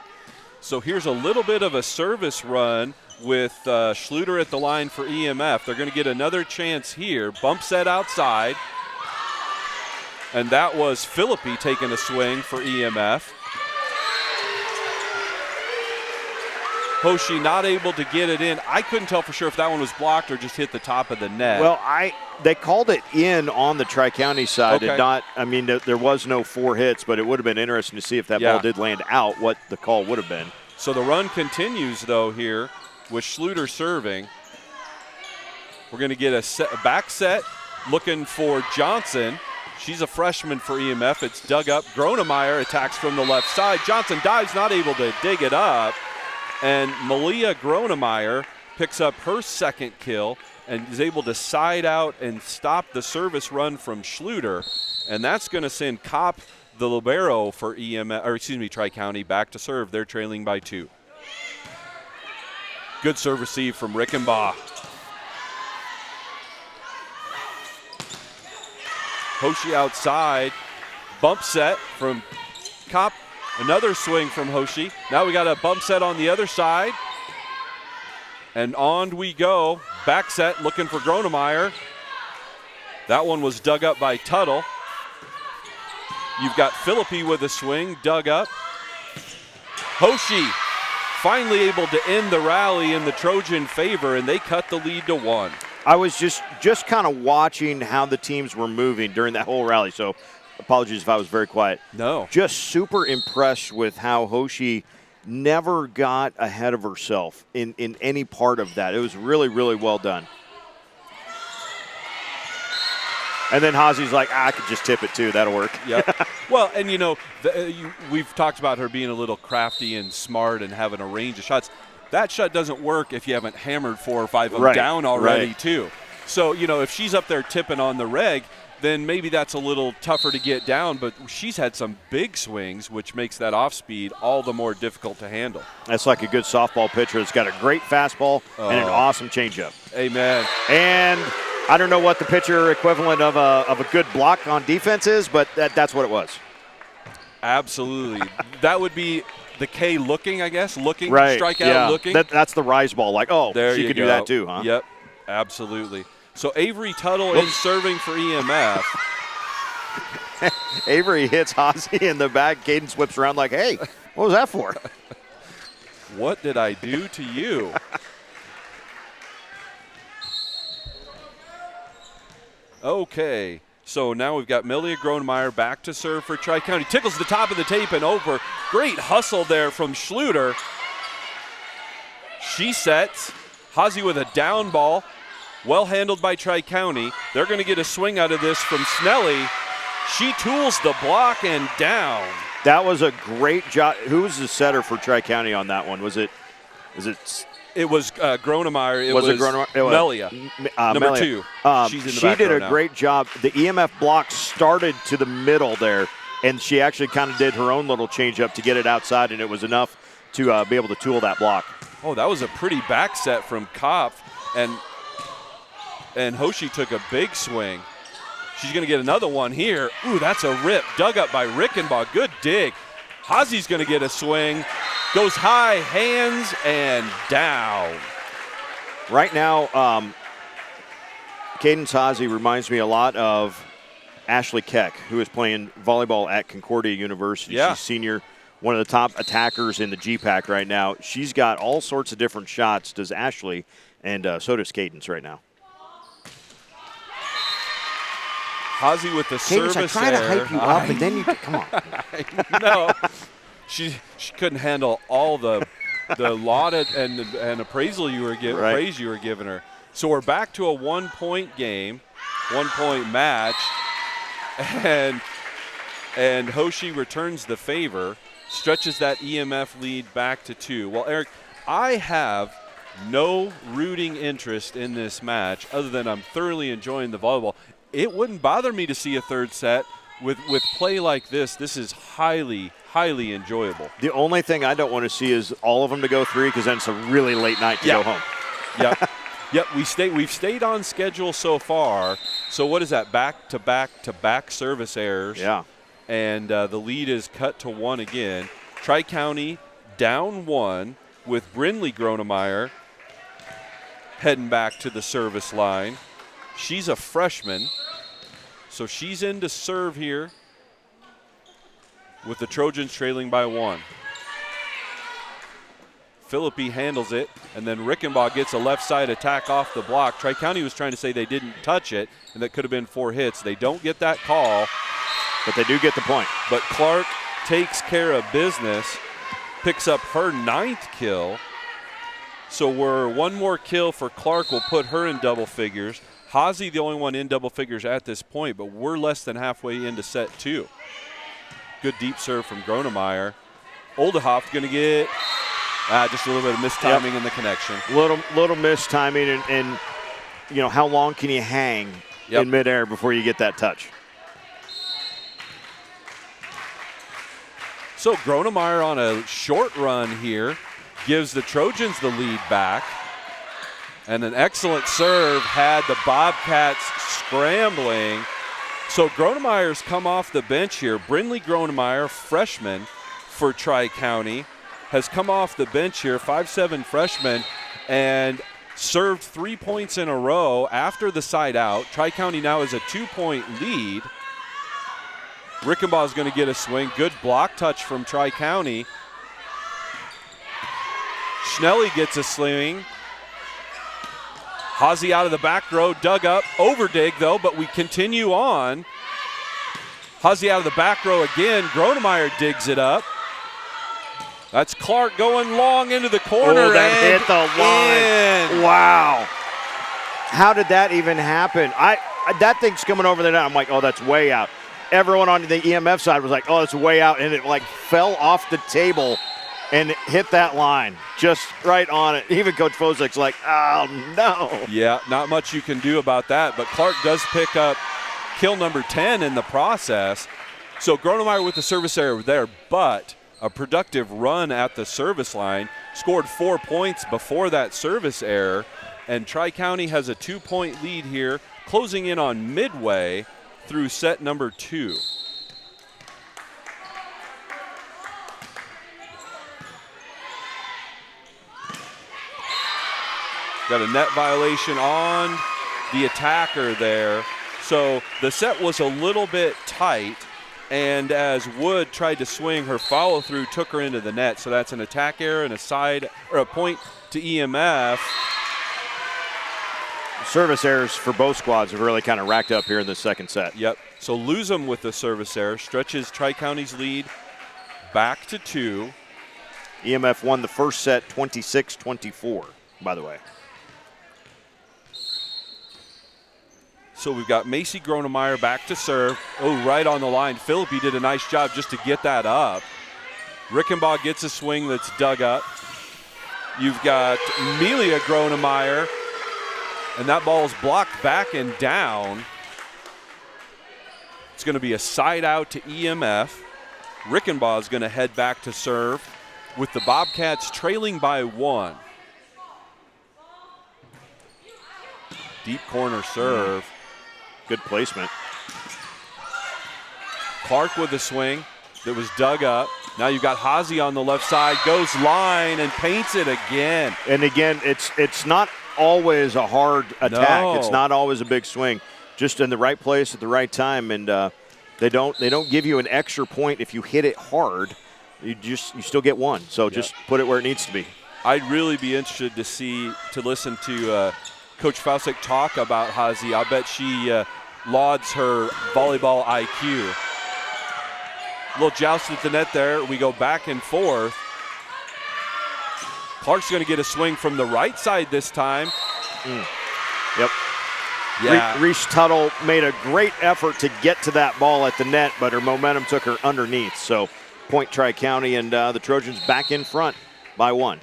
So here's a little bit of a service run with Schluter at the line for EMF. They're going to get another chance here. Bump set outside. And that was Philippi taking a swing for EMF. Hoshi not able to get it in. I couldn't tell for sure if that one was blocked or just hit the top of the net. Well, they called it in on the Tri-County side. Okay. There was no 4 hits, but it would have been interesting to see if that ball did land out, what the call would have been. So the run continues, though, here with Schluter serving. We're going to get a back set looking for Johnson. She's a freshman for EMF. It's dug up. Gronemeyer attacks from the left side. Johnson dives, not able to dig it up. And Malia Gronemeyer picks up her second kill and is able to side out and stop the service run from Schluter. And that's going to send Kopp, the libero for Tri-County, back to serve. They're trailing by 2. Good serve receive from Rickenbaugh. Hoshi outside. Bump set from Kopp. Another swing from Hoshi. Now we got a bump set on the other side. And on we go. Back set looking for Gronemeyer. That one was dug up by Tuttle. You've got Philippi with a swing, dug up. Hoshi finally able to end the rally in the Trojan favor, and they cut the lead to 1. I was just kind of watching how the teams were moving during that whole rally, so apologies if I was very quiet. No. Just super impressed with how Hoshi never got ahead of herself in any part of that. It was really, really well done. And then Hazi's like, I could just tip it too. That'll work. Yep. Well, and we've talked about her being a little crafty and smart and having a range of shots. That shot doesn't work if you haven't hammered 4 or 5 of them down already too. So, if she's up there tipping on the reg, then maybe that's a little tougher to get down, but she's had some big swings, which makes that off speed all the more difficult to handle. That's like a good softball pitcher. It's got a great fastball and an awesome changeup. Amen. And I don't know what the pitcher equivalent of a good block on defense is, but that's what it was. Absolutely. That would be the K looking, I guess, looking, right. strikeout looking. That's the rise ball. Like, there she could do that too, huh? Yep, absolutely. So Avery Tuttle is serving for EMF. Avery hits Hazi in the back. Cadence whips around like, hey, what was that for? What did I do to you? Okay, so now we've got Melia Gronemeyer back to serve for Tri-County. Tickles the top of the tape and over. Great hustle there from Schluter. She sets. Hazi with a down ball. Well handled by Tri-County. They're going to get a swing out of this from Snelly. She tools the block and down. That was a great job. Who was the setter for Tri-County on that one? It was Gronemeyer. It was Gronemeyer? Melia, number Melia. 2. She's in the she back did row a now. great job. The EMF block started to the middle there, and she actually kind of did her own little changeup to get it outside, and it was enough to be able to tool that block. Oh, that was a pretty back set from Kopf, and Hoshi took a big swing. She's going to get another one here. Ooh, that's a rip. Dug up by Rickenbaugh. Good dig. Hazi's going to get a swing. Goes high, hands, and down. Right now, Cadence Hazi reminds me a lot of Ashley Keck, who is playing volleyball at Concordia University. Yeah. She's senior, one of the top attackers in the GPAC right now. She's got all sorts of different shots, does Ashley, and so does Cadence right now. Hazi with the Cadence, service I try to error. hype you up, and then you come on. No, she couldn't handle all the lauded and appraisal you were giving, praise you were giving her. So we're back to a 1-point game, 1-point match, and Hoshi returns the favor, stretches that EMF lead back to 2. Well, Eric, I have no rooting interest in this match other than I'm thoroughly enjoying the volleyball. It wouldn't bother me to see a third set with play like this. This is highly, highly enjoyable. The only thing I don't want to see is all of them to go 3, because then it's a really late night to go home. Yep. Yep, we've stayed on schedule so far. So what is that, back-to-back service errors? Yeah. And the lead is cut to 1 again. Tri-County down 1 with Brindley Gronemeyer heading back to the service line. She's a freshman, so she's in to serve here with the Trojans trailing by 1. Philippi handles it, and then Rickenbaugh gets a left side attack off the block. Tri-County was trying to say they didn't touch it, and that could have been 4 hits. They don't get that call. But they do get the point. But Clark takes care of business, picks up her 9th kill. So we're 1 more kill for Clark will put her in double figures. Hazi the only one in double figures at this point, but we're less than halfway into set 2. Good deep serve from Gronemeyer. Oldehoff going to get just a little bit of mistiming in the connection. Little mistiming, and you know, how long can you hang in midair before you get that touch? So Gronemeyer on a short run here gives the Trojans the lead back. And an excellent serve had the Bobcats scrambling. So Gronemeyer's come off the bench here. Brindley Gronemeyer, freshman for Tri-County, has come off the bench here, 5'7" freshman, and served 3 points in a row after the side out. Tri-County now has a 2-point lead. Rickenbaugh is going to get a swing. Good block touch from Tri-County. Schnelly gets a swing. Hazi out of the back row, dug up, overdig though, but we continue on. Hazi out of the back row again. Gronemeyer digs it up. That's Clark going long into the corner. Oh, that hit the line. In. Wow. How did that even happen? that thing's coming over there now. I'm like, oh, that's way out. Everyone on the EMF side was like, oh, it's way out, and it like fell off the table and hit that line just right on it. Even Coach Fosek's like, oh, no. Yeah, not much you can do about that, but Clark does pick up kill number 10 in the process. So Gronemeyer with the service error there, but a productive run at the service line. Scored 4 points before that service error, and Tri-County has a 2-point lead here, closing in on midway through set number 2. Got a net violation on the attacker there. So the set was a little bit tight, and as Wood tried to swing, her follow-through took her into the net. So that's an attack error and a point to EMF. Service errors for both squads have really kind of racked up here in the second set. Yep. So lose them with the service error, stretches Tri-County's lead back to 2. EMF won the first set 26-24, by the way. So we've got Macy Gronemeyer back to serve. Oh, right on the line. Philippi did a nice job just to get that up. Rickenbaugh gets a swing that's dug up. You've got Amelia Gronemeyer, and that ball is blocked back and down. It's going to be a side out to EMF. Rickenbaugh is going to head back to serve with the Bobcats trailing by 1. Deep corner serve. Good placement. Clark with a swing that was dug up. Now you've got Hazy on the left side, goes line and paints it again. And again, it's not always a hard attack. No. It's not always a big swing. Just in the right place at the right time, and they don't give you an extra point if you hit it hard. You still get one. So just put it where it needs to be. I'd really be interested to listen to Coach Fausek talk about Hazy. I bet she lauds her volleyball IQ. A little joust at the net there. We go back and forth. Clark's going to get a swing from the right side this time. Yep. Yeah. Reese Tuttle made a great effort to get to that ball at the net, but her momentum took her underneath. So point Tri-County, and the Trojans back in front by 1.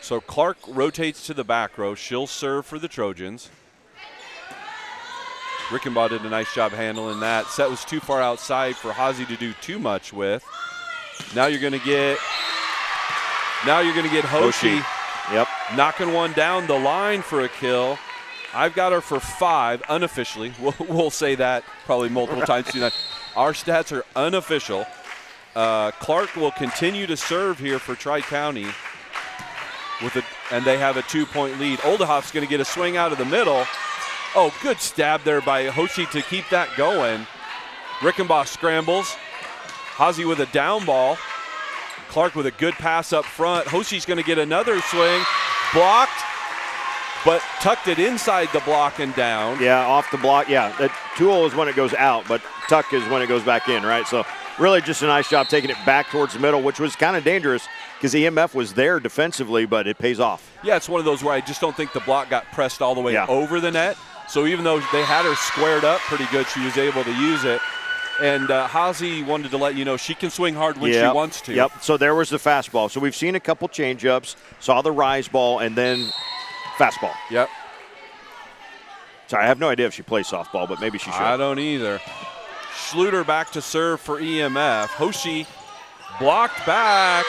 So Clark rotates to the back row. She'll serve for the Trojans. Rickenbaugh did a nice job handling that. Set was too far outside for Hazy to do too much with. Now you're going to get Hoshi. Yep. Knocking one down the line for a kill. I've got her for 5 unofficially. We'll say that probably multiple times tonight. Our stats are unofficial. Clark will continue to serve here for Tri-County. And they have a 2-point lead. Oldehoff's going to get a swing out of the middle. Oh, good stab there by Hoshi to keep that going. Rickenbaugh scrambles. Hazy with a down ball. Clark with a good pass up front. Hoshi's going to get another swing. Blocked, but tucked it inside the block and down. Yeah, off the block. Yeah, that tool is when it goes out, but tuck is when it goes back in, right? So really just a nice job taking it back towards the middle, which was kind of dangerous because EMF was there defensively, but it pays off. Yeah, it's one of those where I just don't think the block got pressed all the way over the net. So even though they had her squared up pretty good, she was able to use it. And Hazy wanted to let you know she can swing hard when she wants to. Yep, so there was the fastball. So we've seen a couple change-ups, saw the rise ball, and then fastball. Yep. Sorry, I have no idea if she plays softball, but maybe she should. I don't either. Schluter back to serve for EMF. Hoshi blocked back.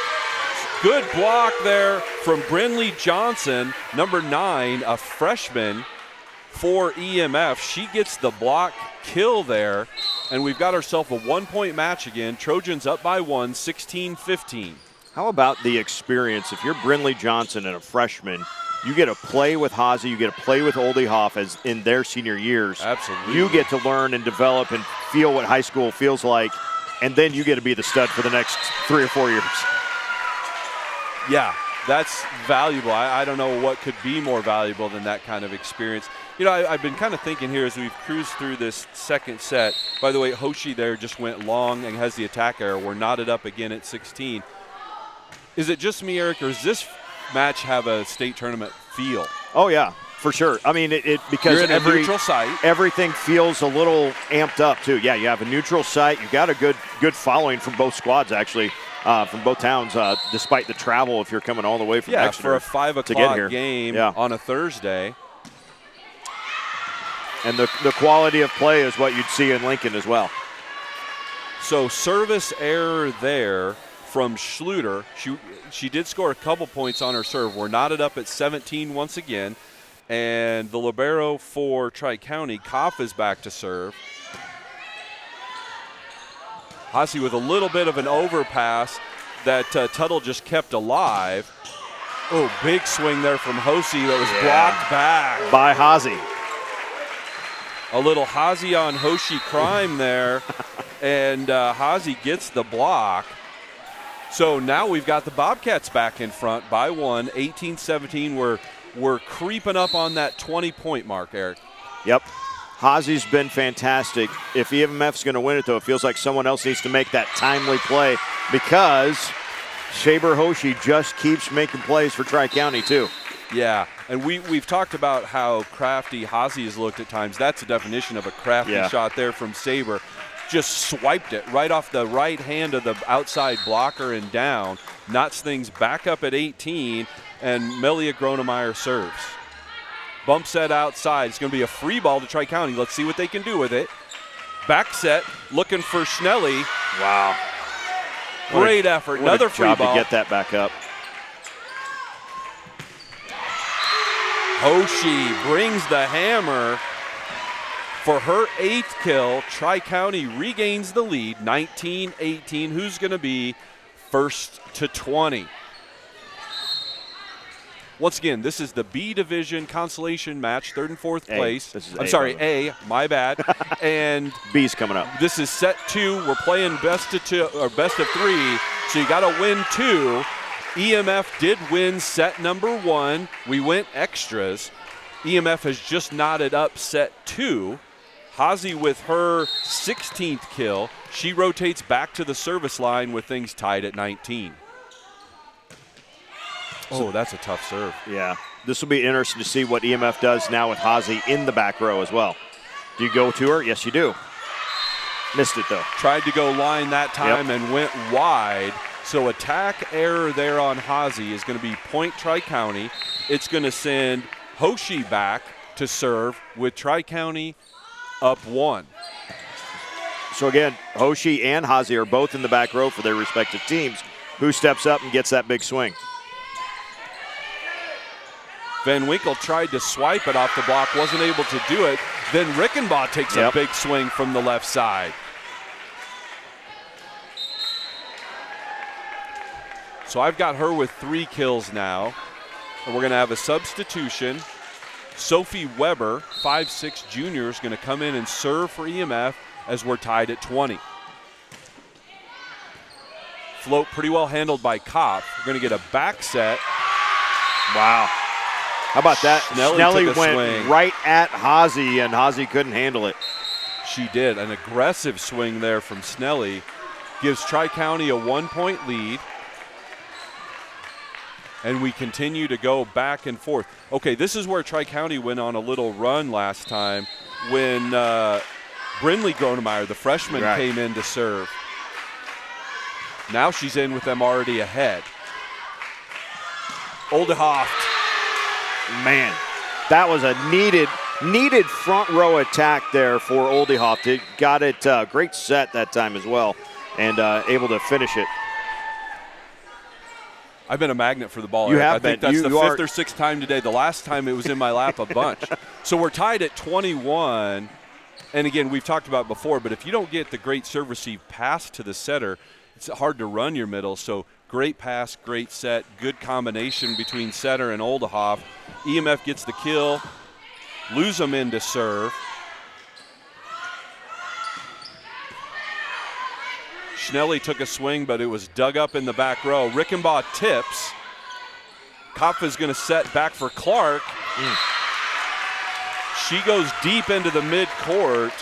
Good block there from Brinley Johnson, number 9, a freshman for EMF. She gets the block kill there, and we've got ourselves a 1-point match again. Trojans up by 1, 16-15. How about the experience? If you're Brinley Johnson and a freshman, you get to play with Hazy, you get to play with Oldehoff as in their senior years. Absolutely. You get to learn and develop and feel what high school feels like, and then you get to be the stud for the next 3 or 4 years. Yeah, that's valuable. I don't know what could be more valuable than that kind of experience. You know, I've been kind of thinking here as we've cruised through this second set. By the way, Hoshi there just went long and has the attack error. We're knotted up again at 16. Is it just me, Eric, or does this match have a state tournament feel? Oh, yeah. For sure. I mean, because you're in a neutral site. Everything feels a little amped up too. Yeah, you have a neutral site. You've got a good following from both squads actually, from both towns, despite the travel if you're coming all the way from Exeter for a 5 o'clock game on a Thursday. And the quality of play is what you'd see in Lincoln as well. So service error there from Schluter. She did score a couple points on her serve. We're knotted up at 17 once again. And the libero for Tri-County, Koff, is back to serve. Haase with a little bit of an overpass that Tuttle just kept alive. Oh, big swing there from Hoshi that was blocked back. By Haase. A little Haase on Hoshi crime there. And Haase gets the block. So now we've got the Bobcats back in front by 1, 18-17. We're creeping up on that 20-point mark, Eric. Yep. Haase's been fantastic. If EMF's going to win it, though, it feels like someone else needs to make that timely play because Shaber Hoshi just keeps making plays for Tri-County, too. Yeah, and we've talked about how crafty Haase has looked at times. That's a definition of a crafty shot there from Saber. Just swiped it right off the right hand of the outside blocker and down. Knots things back up at 18. And Melia Gronemeyer serves. Bump set outside. It's going to be a free ball to Tri-County. Let's see what they can do with it. Back set, looking for Schnelly. Wow. Great effort. Another free ball. To get that back up. Hoshi brings the hammer for her 8th kill. Tri-County regains the lead, 19-18. Who's going to be first to 20? Once again, this is the B division consolation match, 3rd and 4th place. I'm sorry, A, my bad. And B's coming up. This is set 2. We're playing best of 2 or best of 3, so you got to win 2. EMF did win set number 1. We went extras. EMF has just knotted up set 2. Haase with her 16th kill. She rotates back to the service line with things tied at 19. Oh, that's a tough serve. Yeah. This will be interesting to see what EMF does now with Haase in the back row as well. Do you go to her? Yes, you do. Missed it, though. Tried to go line that time and went wide. So attack error there on Haase is going to be point Tri-County. It's going to send Hoshi back to serve with Tri-County up 1. So, again, Hoshi and Haase are both in the back row for their respective teams. Who steps up and gets that big swing? Van Winkle tried to swipe it off the block, wasn't able to do it. Then Rickenbaugh takes a big swing from the left side. So I've got her with 3 kills now. And we're going to have a substitution. Sophie Weber, 5'6" junior, is going to come in and serve for EMF as we're tied at 20. Float pretty well handled by Kopp. We're going to get a back set. Wow. How about that? Snelly went swing right at Haase, and Haase couldn't handle it. She did. An aggressive swing there from Snelly. Gives Tri-County a 1-point lead. And we continue to go back and forth. Okay, this is where Tri-County went on a little run last time when Brindley Gronemeyer, the freshman, came in to serve. Now she's in with them already ahead. Oldehoft. Man, that was a needed front row attack there for Oldehoft. It got it great set that time as well, and able to finish it. I've been a magnet for the ball. You have I think been. that's the 5th or 6th time today. The last time it was in my lap a bunch. So we're tied at 21. And again, we've talked about it before, but if you don't get the great serve receive pass to the setter, it's hard to run your middle. So great pass, great set, good combination between setter and Oldehoff. EMF gets the kill, lose them in to serve. Schnelly took a swing, but it was dug up in the back row. Rickenbaugh tips. Kopf is going to set back for Clark. She goes deep into the midcourt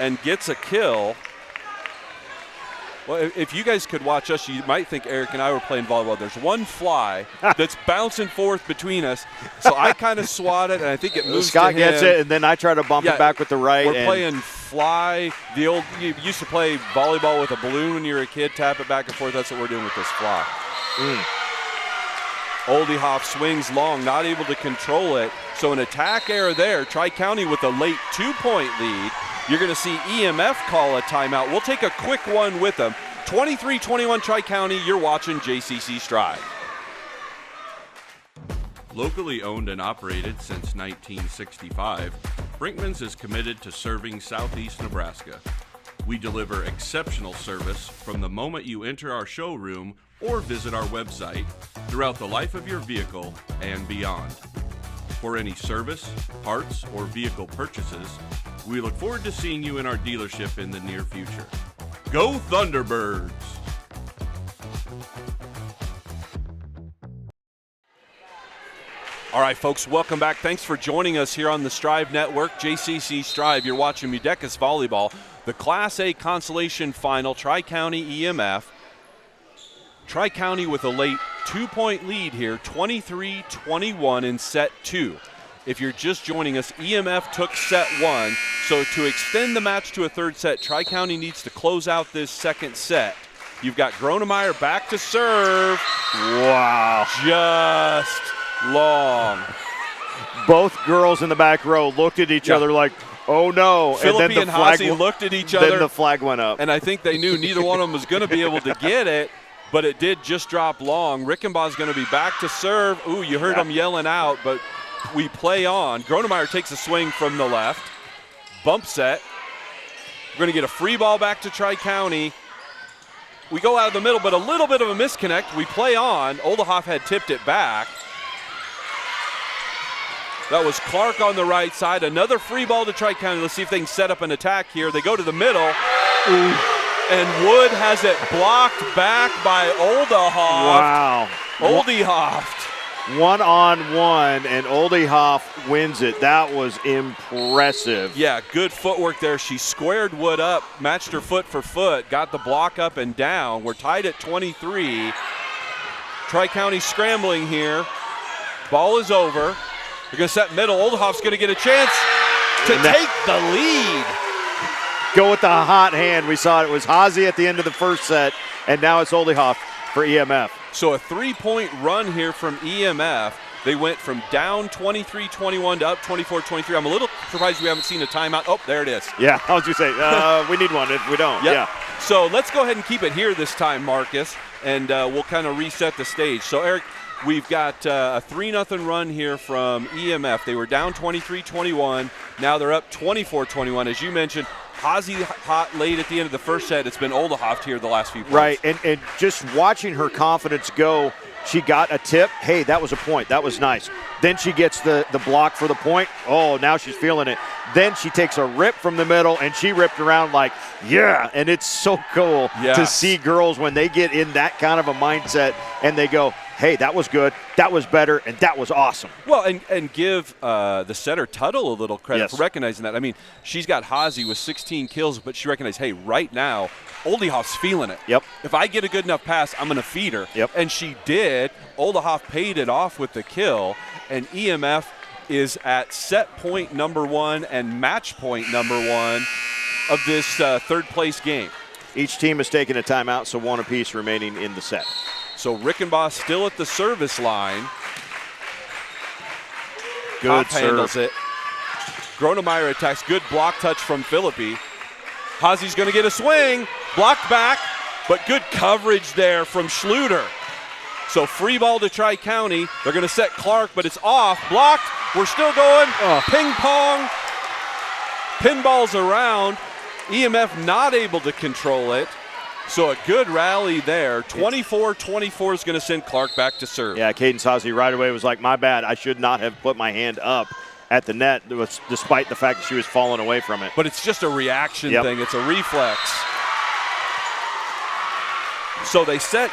and gets a kill. Well, if you guys could watch us, you might think Eric and I were playing volleyball. There's one fly that's bouncing forth between us. So I kind of swat it, and I think it moves Scott to him. gets it, and then I try to bump it back with the right. We're playing fly. You used to play volleyball with a balloon when you were a kid, tap it back and forth. That's what we're doing with this fly. Oldehoff swings long, not able to control it. So an attack error there. Tri-County with a late 2-point lead. You're going to see EMF call a timeout. We'll take a quick one with them. 23-21 Tri-County. You're watching JCC Striv. Locally owned and operated since 1965, Brinkman's is committed to serving Southeast Nebraska. We deliver exceptional service from the moment you enter our showroom or visit our website throughout the life of your vehicle and beyond. For any service, parts, or vehicle purchases, we look forward to seeing you in our dealership in the near future. Go Thunderbirds! All right, folks, welcome back. Thanks for joining us here on the Striv Network, JCC Striv. You're watching MUDECAS Volleyball, the Class A Consolation Final, Tri-County EMF. Tri-County with a late 2-point lead here, 23-21 in set 2. If you're just joining us, EMF took set 1. So to extend the match to a third set, Tri-County needs to close out this second set. You've got Gronemeyer back to serve. Wow. Just long. Both girls in the back row looked at each other like, oh no. Philippi and Haase looked at each other. Then the flag went up. And I think they knew neither one of them was going to be able to get it, but it did just drop long. Rickenbaugh's going to be back to serve. Ooh, you heard him yelling out, but we play on. Gronemeyer takes a swing from the left. Bump set. We're going to get a free ball back to Tri-County. We go out of the middle, but a little bit of a misconnect. We play on. Oldehoff had tipped it back. That was Clark on the right side. Another free ball to Tri-County. Let's see if they can set up an attack here. They go to the middle. Ooh. And Wood has it blocked back by Oldehoff. Wow. Oldehoff. 1-on-1, and Oldehoff wins it. That was impressive. Yeah, good footwork there. She squared Wood up, matched her foot for foot, got the block up and down. We're tied at 23. Tri-County scrambling here. Ball is over. They're going to set middle. Oldehoff's going to get a chance to take the lead. Go with the hot hand. We saw it was Haase at the end of the first set, and now it's Oldehoff for EMF. So a 3-point run here from EMF. They went from down 23-21 to up 24-23. I'm a little surprised we haven't seen a timeout. Oh, there it is. Yeah, I was going to say, we need one if we don't. Yep. Yeah. So let's go ahead and keep it here this time, Marcus, and we'll kind of reset the stage. So, Eric, we've got a 3-0 run here from EMF. They were down 23-21. Now they're up 24-21. As you mentioned, Haase hot late at the end of the first set. It's been Oldehoff here the last few points. Right, and just watching her confidence go, she got a tip. Hey, that was a point. That was nice. Then she gets the block for the point. Oh, now she's feeling it. Then she takes a rip from the middle, and she ripped around like, yeah. And it's so cool to see girls when they get in that kind of a mindset and they go, hey, that was good, that was better, and that was awesome. Well, and give the setter Tuttle a little credit for recognizing that. I mean, she's got Haase with 16 kills, but she recognized, hey, right now, Oldehoff's feeling it. Yep. If I get a good enough pass, I'm going to feed her. Yep. And she did. Oldehoff paid it off with the kill, and EMF is at set point number 1 and match point number 1 of this third-place game. Each team has taken a timeout, so one apiece remaining in the set. So Rickenbaugh still at the service line. Good Hoff handles it. Gronemeyer attacks. Good block touch from Philippi. Haase's going to get a swing. Blocked back, but good coverage there from Schluter. So free ball to Tri-County. They're going to set Clark, but it's off. Blocked. We're still going. Ping pong. Pinballs around. EMF not able to control it. So a good rally there. 24-24 is going to send Clark back to serve. Yeah, Cadence Haase right away was like, my bad. I should not have put my hand up at the net, despite the fact that she was falling away from it. But it's just a reaction thing. It's a reflex. So they set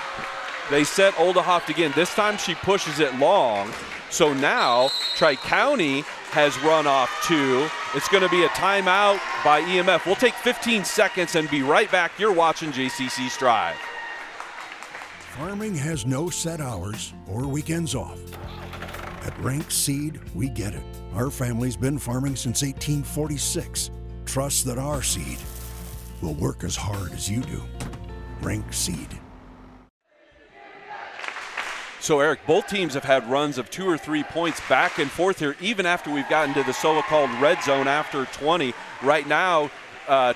Oldehoff again. This time she pushes it long. So now Tri-County has run off 2. It's going to be a timeout by EMF. We'll take 15 seconds and be right back. You're watching JCC Strive. Farming has no set hours or weekends off. At Rank Seed, we get it. Our family's been farming since 1846. Trust that our seed will work as hard as you do. Rank Seed. So, Eric, both teams have had runs of 2 or 3 points back and forth here, even after we've gotten to the so-called red zone after 20. Right now,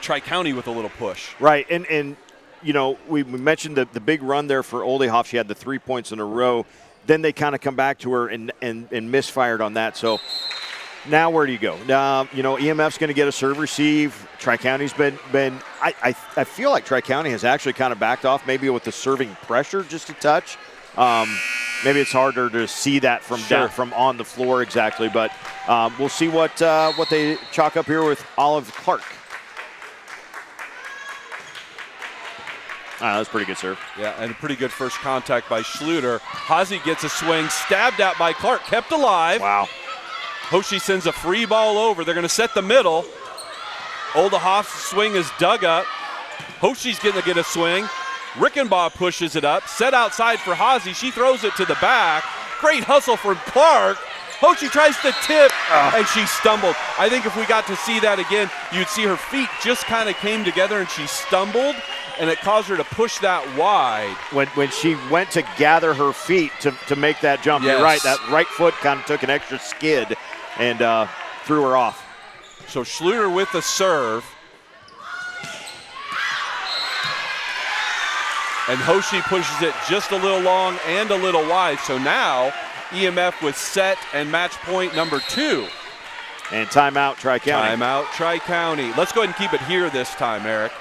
Tri-County with a little push. Right, and you know, we mentioned the big run there for Oldehoff. She had the 3 points in a row. Then they kind of come back to her and misfired on that. So now where do you go? You know, EMF's going to get a serve receive. Tri-County's been I feel like Tri-County has actually kind of backed off, maybe with the serving pressure just a touch. Maybe it's harder to see that from down, from on the floor exactly, but we'll see what they chalk up here with Olive Clark. That's a pretty good serve. Yeah, and a pretty good first contact by Schluter. Haase gets a swing, stabbed at by Clark, kept alive. Wow. Hoshi sends a free ball over. They're going to set the middle. Oldehoff's swing is dug up. Hoshi's going to get a swing. Rickenbaugh pushes it up, set outside for Haase. She throws it to the back. Great hustle from Clark. Hoshi tries to tip, and she stumbled. I think if we got to see that again, you'd see her feet just kind of came together, and she stumbled, and it caused her to push that wide. When she went to gather her feet to make that jump, yes. You're right, that right foot kind of took an extra skid and threw her off. So Schluter with the serve. And Hoshi pushes it just a little long and a little wide. So now EMF with set and match point number 2. And timeout, Tri-County. Timeout, Tri-County. Let's go ahead and keep it here this time, Eric.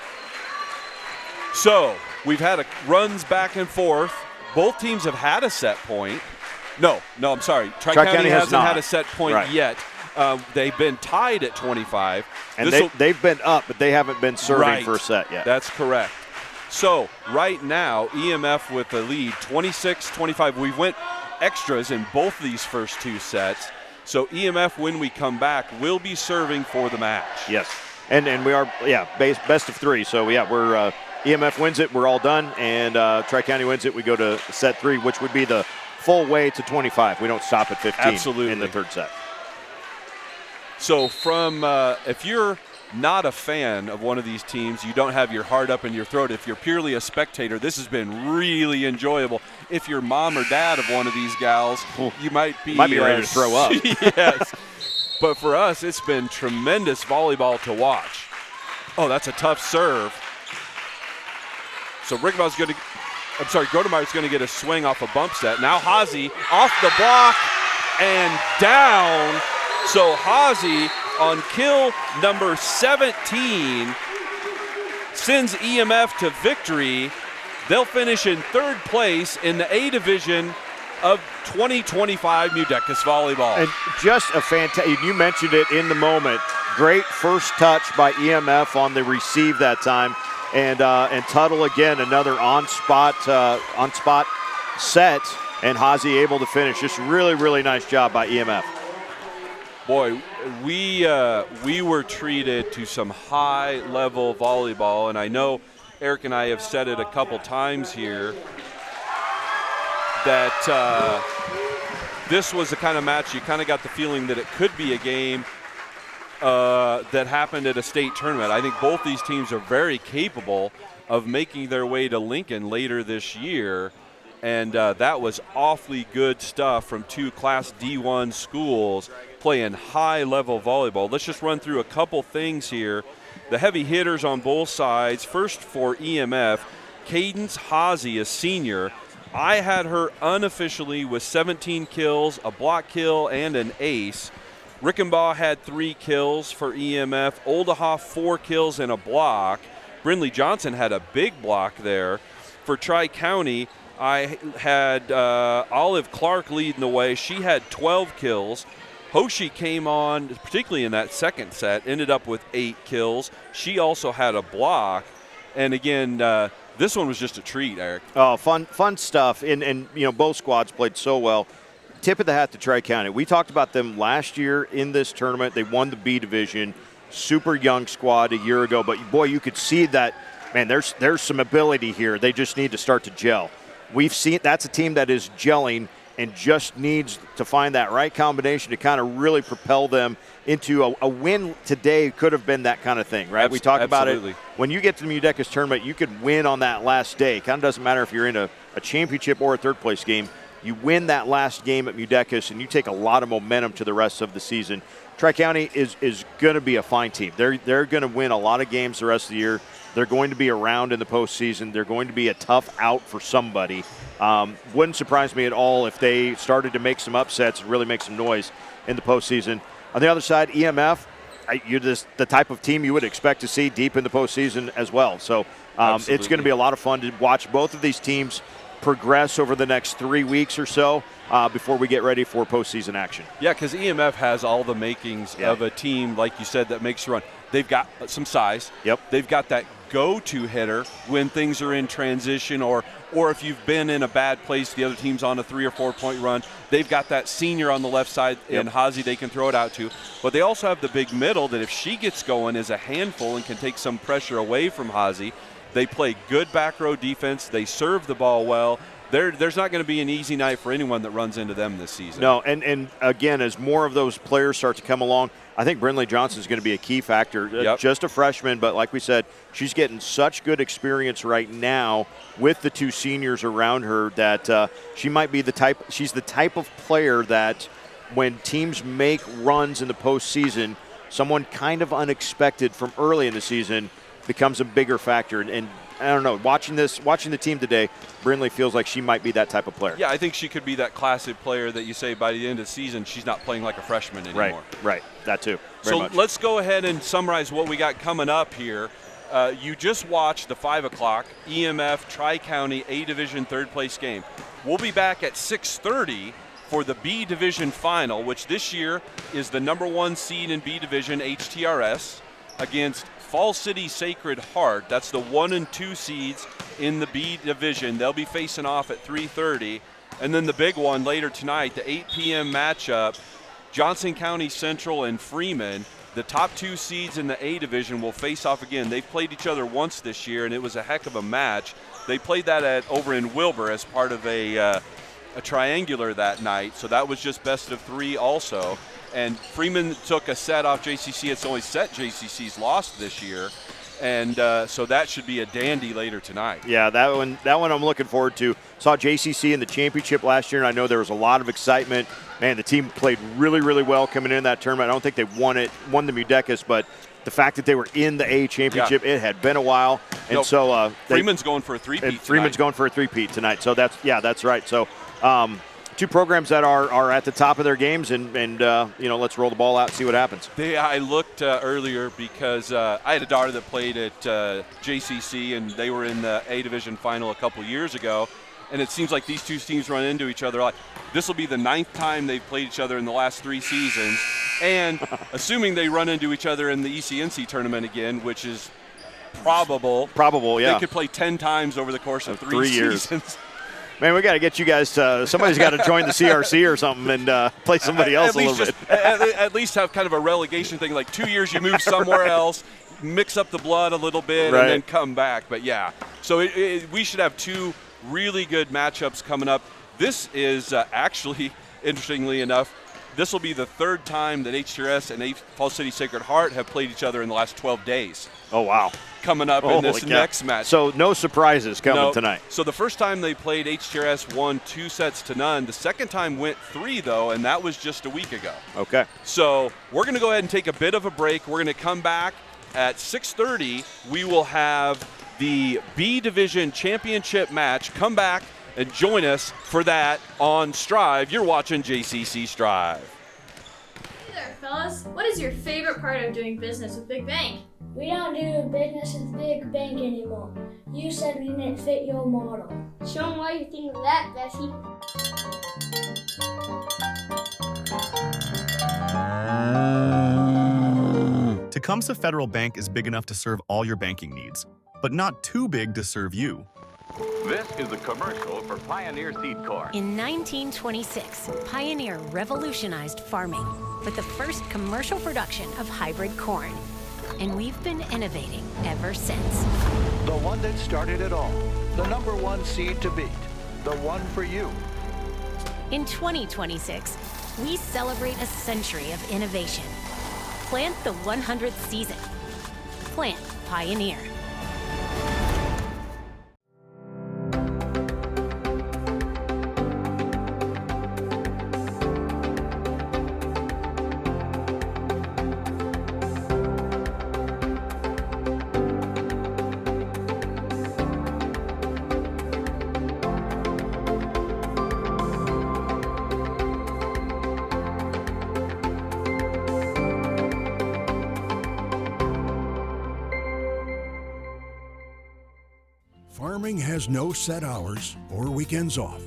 So we've had runs back and forth. Both teams have had a set point. No, I'm sorry. Tri-County hasn't had a set point yet. They've been tied at 25. And they've been up, but they haven't been serving for a set yet. That's correct. So right now, EMF with the lead, 26-25. We went extras in both these first 2 sets. So EMF, when we come back, will be serving for the match. Yes, and we are, best of 3. So, we're EMF wins it, we're all done. And Tri-County wins it, we go to set 3, which would be the full way to 25. We don't stop at 15 Absolutely. In the third set. So from if you're not a fan of one of these teams, you don't have your heart up in your throat. If you're purely a spectator, this has been really enjoyable. If you're mom or dad of one of these gals, you might be ready to throw up. Yes. But for us, it's been tremendous volleyball to watch. Oh, that's a tough serve. So Rickenbaugh's going to, Grotemeyer's going to get a swing off a bump set. Now Haase off the block and down. So Haase on kill number 17 sends EMF to victory. They'll finish in 3rd place in the A division of 2025 MUDECAS Volleyball. And just a fantastic, you mentioned it in the moment, great first touch by EMF on the receive that time. And Tuttle again, another on-spot set, and Haase able to finish. Just really, really nice job by EMF. Boy, we were treated to some high-level volleyball, and I know Eric and I have said it a couple times here that this was the kind of match you kind of got the feeling that it could be a game that happened at a state tournament. I think both these teams are very capable of making their way to Lincoln later this year, and that was awfully good stuff from 2 Class D1 schools playing high-level volleyball. Let's just run through a couple things here. The heavy hitters on both sides. First for EMF, Cadence Haase, a senior. I had her unofficially with 17 kills, a block kill, and an ace. Rickenbaugh had 3 kills for EMF. Oldehoff 4 kills and a block. Brindley Johnson had a big block there. For Tri-County, I had Olive Clark leading the way. She had 12 kills. Hoshi came on, particularly in that second set, ended up with 8 kills. She also had a block. And again, this one was just a treat, Eric. Oh, fun stuff. And both squads played so well. tip of the hat to Tri-County. We talked about them last year in this tournament. They won the B division, super young squad a year ago. But, boy, you could see that, man, there's some ability here. They just need to start to gel. We've seen that's a team that is gelling and just needs to find that right combination to kind of really propel them into a win today. Could have been that kind of thing, right? We talk about it. When you get to the MUDECAS tournament, you could win on that last day. Kind of doesn't matter if you're in a championship or a third-place game. You win that last game at MUDECAS, and you take a lot of momentum to the rest of the season. Tri-County is going to be a fine team. They're going to win a lot of games the rest of the year. They're going to be around in the postseason. They're going to be a tough out for somebody. Wouldn't surprise me at all if they started to make some upsets and really make some noise in the postseason. On the other side, EMF, you're the type of team you would expect to see deep in the postseason as well. So it's going to be a lot of fun to watch both of these teams progress over the next 3 weeks or so before we get ready for postseason action. Yeah, because EMF has all the makings of a team, like you said, that makes you run. They've got some size. Yep. They've got that go-to hitter when things are in transition or if you've been in a bad place, the other team's on a 3 or 4 point run. They've got that senior on the left side in Hazi they can throw it out to. But they also have the big middle that if she gets going is a handful and can take some pressure away from Hazi. They play good back row defense. They serve the ball well. There's not going to be an easy night for anyone that runs into them this season. No, and again, as more of those players start to come along, I think Brinley Johnson is going to be a key factor. Just a freshman, but like we said, she's getting such good experience right now with the two seniors around her that she might be she's the type of player that when teams make runs in the postseason, someone kind of unexpected from early in the season becomes a bigger factor. And I don't know, watching the team today, Brinley feels like she might be that type of player. Yeah, I think she could be that classic player that you say by the end of the season she's not playing like a freshman anymore. Right, that too. So let's go ahead and summarize what we got coming up here. You just watched the 5 o'clock EMF Tri-County A Division third place game. We'll be back at 6:30 for the B Division final, which this year is the #1 seed in B Division, HTRS, against Fall City Sacred Heart. That's the 1 and 2 seeds in the B Division. They'll be facing off at 3:30. And then the big one later tonight, the 8 p.m. matchup, Johnson County Central and Freeman. The top 2 seeds in the A Division will face off again. They've played each other once this year, and it was a heck of a match. They played that over in Wilbur as part of a triangular that night, so that was just best of 3 also. And Freeman took a set off JCC. It's the only set JCC's lost this year. And so that should be a dandy later tonight. Yeah, that one I'm looking forward to. Saw JCC in the championship last year, and I know there was a lot of excitement. Man, the team played really, really well coming in that tournament. I don't think they won the MUDECAS, but the fact that they were in the A championship, it had been a while. And so Freeman's going for a three-peat Freeman's going for a three-peat tonight. So that's right. So two programs that are at the top of their games, and let's roll the ball out and see what happens. I looked earlier because I had a daughter that played at JCC, and they were in the A Division final a couple years ago. And it seems like these two teams run into each other. This will be the 9th time they've played each other in the last 3 seasons. And assuming they run into each other in the ECNC tournament again, which is probable. Yeah. They could play 10 times over the course of 3 years. seasons. Man, we got to get you guys. Somebody's got to join the CRC or something and play somebody else a little bit. At least have kind of a relegation thing. Like 2 years, you move somewhere else, mix up the blood a little bit, and then come back. But yeah, so we should have 2 really good matchups coming up. This is actually, interestingly enough, this will be the 3rd time that HTRS and Fall City Sacred Heart have played each other in the last 12 days. Oh, wow. Coming up in this next match. So no surprises coming tonight. So the first time they played, HTRS won 2-0. The second time went 3, though, and that was just a week ago. Okay. So we're going to go ahead and take a bit of a break. We're going to come back at 6:30. We will have the B Division Championship match. Come back and join us for that on Striv. You're watching JCC Striv. Hey there, fellas. What is your favorite part of doing business with Big Bank? We don't do business with Big Bank anymore. You said we didn't fit your model. Show them why you think of that, Bessie. Tecumseh Federal Bank is big enough to serve all your banking needs, but not too big to serve you. This is a commercial for Pioneer Seed Corn. In 1926, Pioneer revolutionized farming with the first commercial production of hybrid corn. And we've been innovating ever since. The one that started it all. The #1 seed to beat. The one for you. In 2026, we celebrate a century of innovation. Plant the 100th season. Plant Pioneer. Farming has no set hours or weekends off.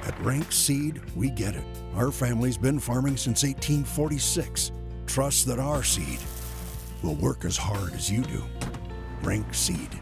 At Rank Seed, we get it. Our family's been farming since 1846. Trust that our seed will work as hard as you do. Rank Seed.